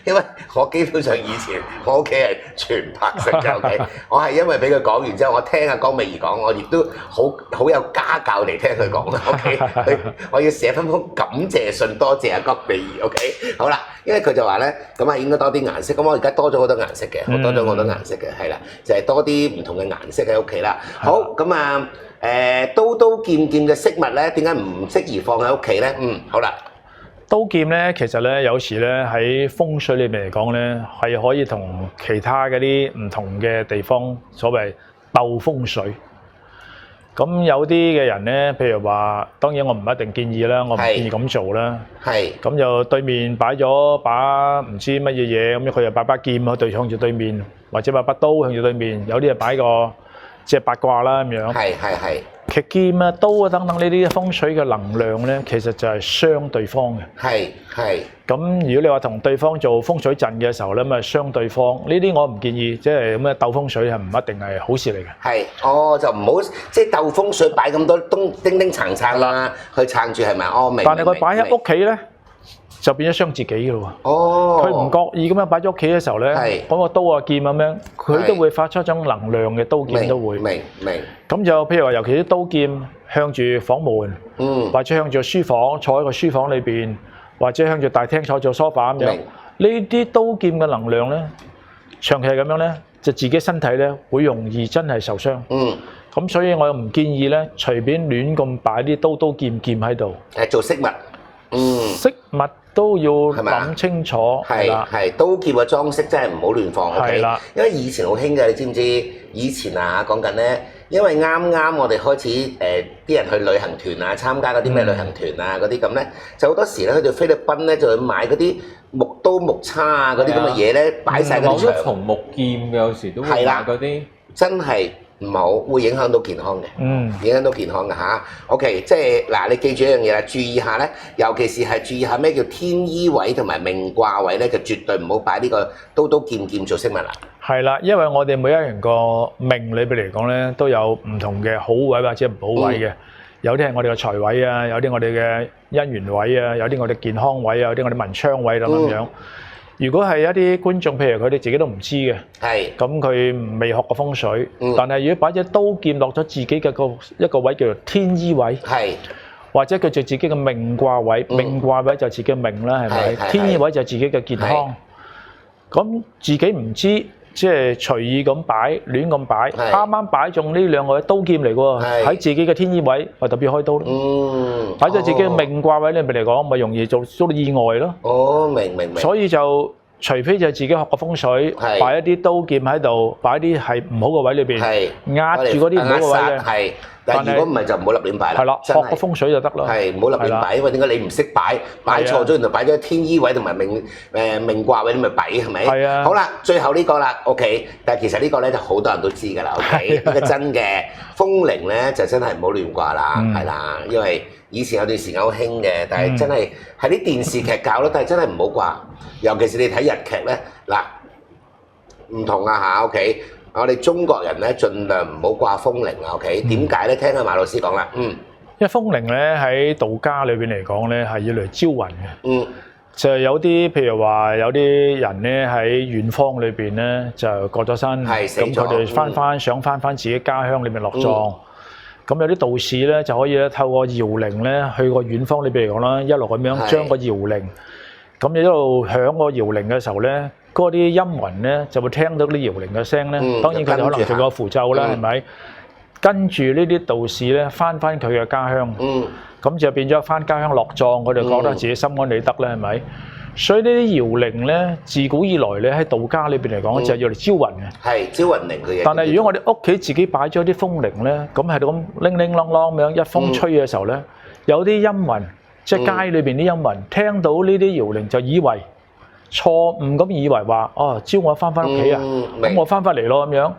因為我基本上以前我屋企係全白色嘅。OK， 我係因為俾佢講完之後，我聽阿江美儀講，我亦都好有家教嚟聽佢講啦。OK， 我要寫翻封感謝信，多謝阿江美儀。OK， 好啦，因為佢就話咧，咁係應該多啲顏色，咁我而家多咗好多顏色嘅，我多咗好多顏色嘅。係啦，就係多啲唔同嘅顏色喺屋企啦。好，咁啊，刀刀劍劍嘅飾物咧，點解唔適宜放喺屋企咧？好啦，刀劍咧，其實咧有時咧喺風水裏面嚟講咧，係可以同其他嗰啲唔同嘅地方所謂鬥風水。咁有啲嘅人咧，譬如話，當然我唔一定建議啦，我唔建議咁做啦。係。咁就對面擺咗把唔知乜嘢嘢，咁佢又擺把劍啊，對向住對面，或者擺把刀向住對面，有啲就擺個即係八卦啦咁樣。係。其實劍啊、刀啊等等呢啲風水嘅能量咧，其實就係傷對方嘅。係。咁如果你話同對方做風水陣嘅時候咧，咁啊傷對方，呢啲我唔建議，即係咁嘅鬥風水係唔一定係好事嚟嘅。係，就唔好即係鬥風水擺咁多叮叮撐撐啦，去撐住係咪？明。但係佢擺喺屋企咧，就變咗傷自己嘅咯喎。佢唔覺意咁樣擺咗屋企嘅時候咧，嗰個刀啊劍咁樣，佢都會發出一種能量嘅，刀劍都會。明。咁就譬如話，尤其啲刀劍向住房門，或者向住書房，坐喺個書房裏邊。或者向住大廳坐做梳化咁樣，呢啲刀劍嘅能量咧，長期係咁樣咧，就自己身體咧會容易真係受傷。咁所以我又唔建議咧，隨便亂咁擺啲刀劍喺度。做飾物。飾物都要諗清楚。係刀劍嘅裝飾真係唔好亂放。係啦，因為以前好興嘅，你知唔知？以前啊講緊咧。因為啱我哋開始啲人去旅行團啊，參加嗰啲咩旅行團啊嗰啲咁咧，就好多時咧去到菲律賓咧，就去買嗰啲木刀木叉啊嗰啲咁嘅嘢咧，擺晒嗰啲牆。松木劍嘅有時都會買嗰啲，真係唔好，會影響到健康嘅。影響到健康嘅嚇。OK， 即係嗱，你記住一樣嘢啦，注意下咧，尤其是係注意下咩叫天醫位同埋命卦位咧，就絕對唔好擺呢個刀劍做飾物啦。係啦，因為我哋每一人個命裏邊嚟講咧，都有唔同嘅好位或者唔好位嘅。有啲係我哋嘅財位啊，有啲我哋嘅姻緣位啊，有啲我哋健康位啊，有啲我哋文昌位咁樣。如果係一啲觀眾，譬如佢哋自己都唔知嘅，咁佢未學過風水，但係如果擺隻刀劍落咗自己嘅一個位叫做天醫位，或者叫做自己嘅命卦位，命卦位就自己嘅命啦，係咪？天醫位就係自己嘅健康。咁自己唔知。即係隨意咁擺，亂咁擺，啱啱擺中呢兩個刀劍嚟喎，喺自己嘅天醫位，咪特別開刀咯。擺咗自己嘅命卦位裏邊嚟講，咪容易做到意外咯。明。所以就除非就自己學過風水，擺一啲刀劍喺度，擺啲係唔好嘅位裏邊，壓住嗰啲唔好嘅位嘅。但係如果唔係就唔好立亂擺啦。係啦，學個風水就得啦。係唔好立亂擺，因為點解你唔識擺錯咗，原來擺咗天醫位同埋命卦位，你咪弊係咪？係啊。好啦，最後呢個啦 ，OK。但係其實呢個咧就好多人都知㗎啦 ，OK。呢個真嘅風鈴咧就真係唔好亂掛啦，係啦，因為以前有段時間好興嘅，但係真係喺啲電視劇教咯，但係真係唔好掛，尤其是你睇日劇咧嗱，唔同啊嚇 ，OK。我哋中國人咧，盡量唔好掛風鈴啦 ，OK？點解咧？聽阿馬老師講啦，因為風鈴咧喺道家裏邊嚟講咧，係要嚟招魂嘅。就係有啲譬如話有啲人咧喺遠方裏邊咧就過咗身，咁佢哋想翻自己家鄉裏面落葬。咁有啲道士咧就可以咧透過搖鈴咧去個遠方裏邊嚟講啦，一路咁樣將個搖鈴，咁你一路響個搖鈴嘅時候咧。嗰啲陰魂咧就會聽到啲搖鈴嘅聲咧，當然佢哋可能做個符咒啦，係咪？跟住呢啲道士咧翻佢嘅家鄉，咁就變咗翻家鄉落葬，佢哋覺得自己心安理得咧，係咪？所以呢啲搖鈴咧，自古以來咧喺道家裏邊嚟講就係要嚟招魂嘅。係招魂鈴嘅嘢。但係如果我哋屋企自己擺咗啲風鈴咧，咁係咁鈴鈴啷啷咁樣，一風吹嘅時候咧，有啲陰魂，即係街裏邊啲陰魂，聽到呢啲搖鈴就以為錯誤咁以為話哦，招我翻屋企啊，咁我翻嚟咯咁樣。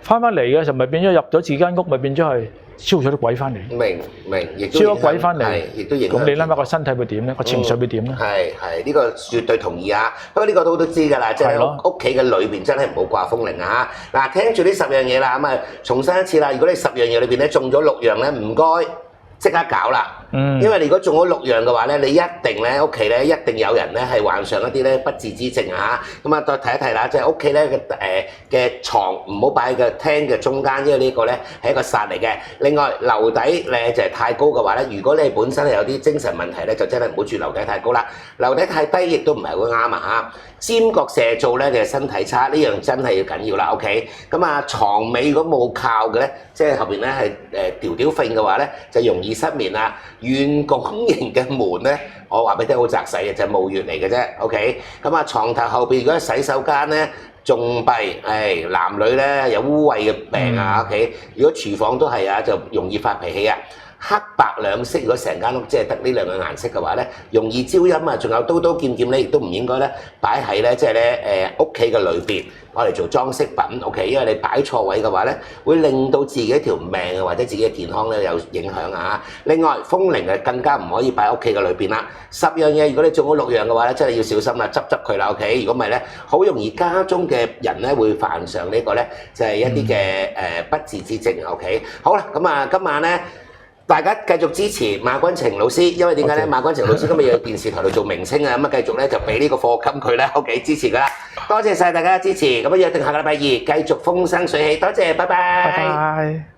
翻嚟嘅時候咪變咗入咗自己間屋，咪變咗係招咗啲鬼翻嚟。亦都招咗鬼翻嚟，亦都影響。咁你諗下個身體會點咧？個情緒會點咧？係呢個絕對同意啊！不過呢個都知㗎啦，即係屋企嘅裏邊真係唔好掛風鈴啊！嗱，聽住呢10樣嘢啦，咁啊重申一次啦，如果你10樣嘢裏邊咧中咗6樣咧，唔該即刻搞啦。因為你如果中咗6樣嘅話咧，你一定咧屋企咧一定有人咧係患上一啲咧不治之症啊！咁啊，再提一提啦，即係屋企咧嘅床唔好擺喺個廳嘅中間，因為呢個咧係一個煞嚟嘅。另外樓底咧就係太高嘅話咧，如果你本身係有啲精神問題咧，就真係唔好住樓底太高啦。樓底太低亦都唔係好啱啊嚇！尖角射造咧就係身體差，呢樣真係要緊要啦。OK， 咁啊床尾如果冇靠嘅咧，即係後邊咧係吊吊揈嘅話咧，就容易失眠啦。圓拱形嘅門咧，我話俾你聽好窄細嘅，就係墓穴嚟嘅啫。OK， 咁啊床頭後邊如果洗手間咧仲弊，男女咧有污穢嘅病啊。OK， 如果廚房都係啊，就容易發脾氣啊。黑白兩色，如果成間屋即係得呢兩個顏色嘅話咧，容易招陰啊！仲有刀刀劍劍咧，亦都唔應該咧擺喺咧即係咧屋企嘅裏邊，攞嚟做裝飾品。OK， 因為你擺錯位嘅話咧，會令到自己條命或者自己嘅健康咧有影響啊！另外風鈴啊更加唔可以擺喺屋企嘅裏邊啦。10樣嘢，如果你中咗6樣嘅話咧，真係要小心啦，執佢啦。OK， 如果唔係咧，好容易家中嘅人咧會犯上呢個咧就係一啲嘅不治之症。OK， 好啦，咁啊今晚咧。大家繼續支持馬君晴老師，因為點解咧？馬君晴老師今日要喺電視台度做明星啊，咁啊繼續咧就俾呢個課金佢咧，OK 支持佢啦。多謝晒大家嘅支持，咁啊約定下個禮拜2繼續風生水起，多謝，拜拜。拜拜。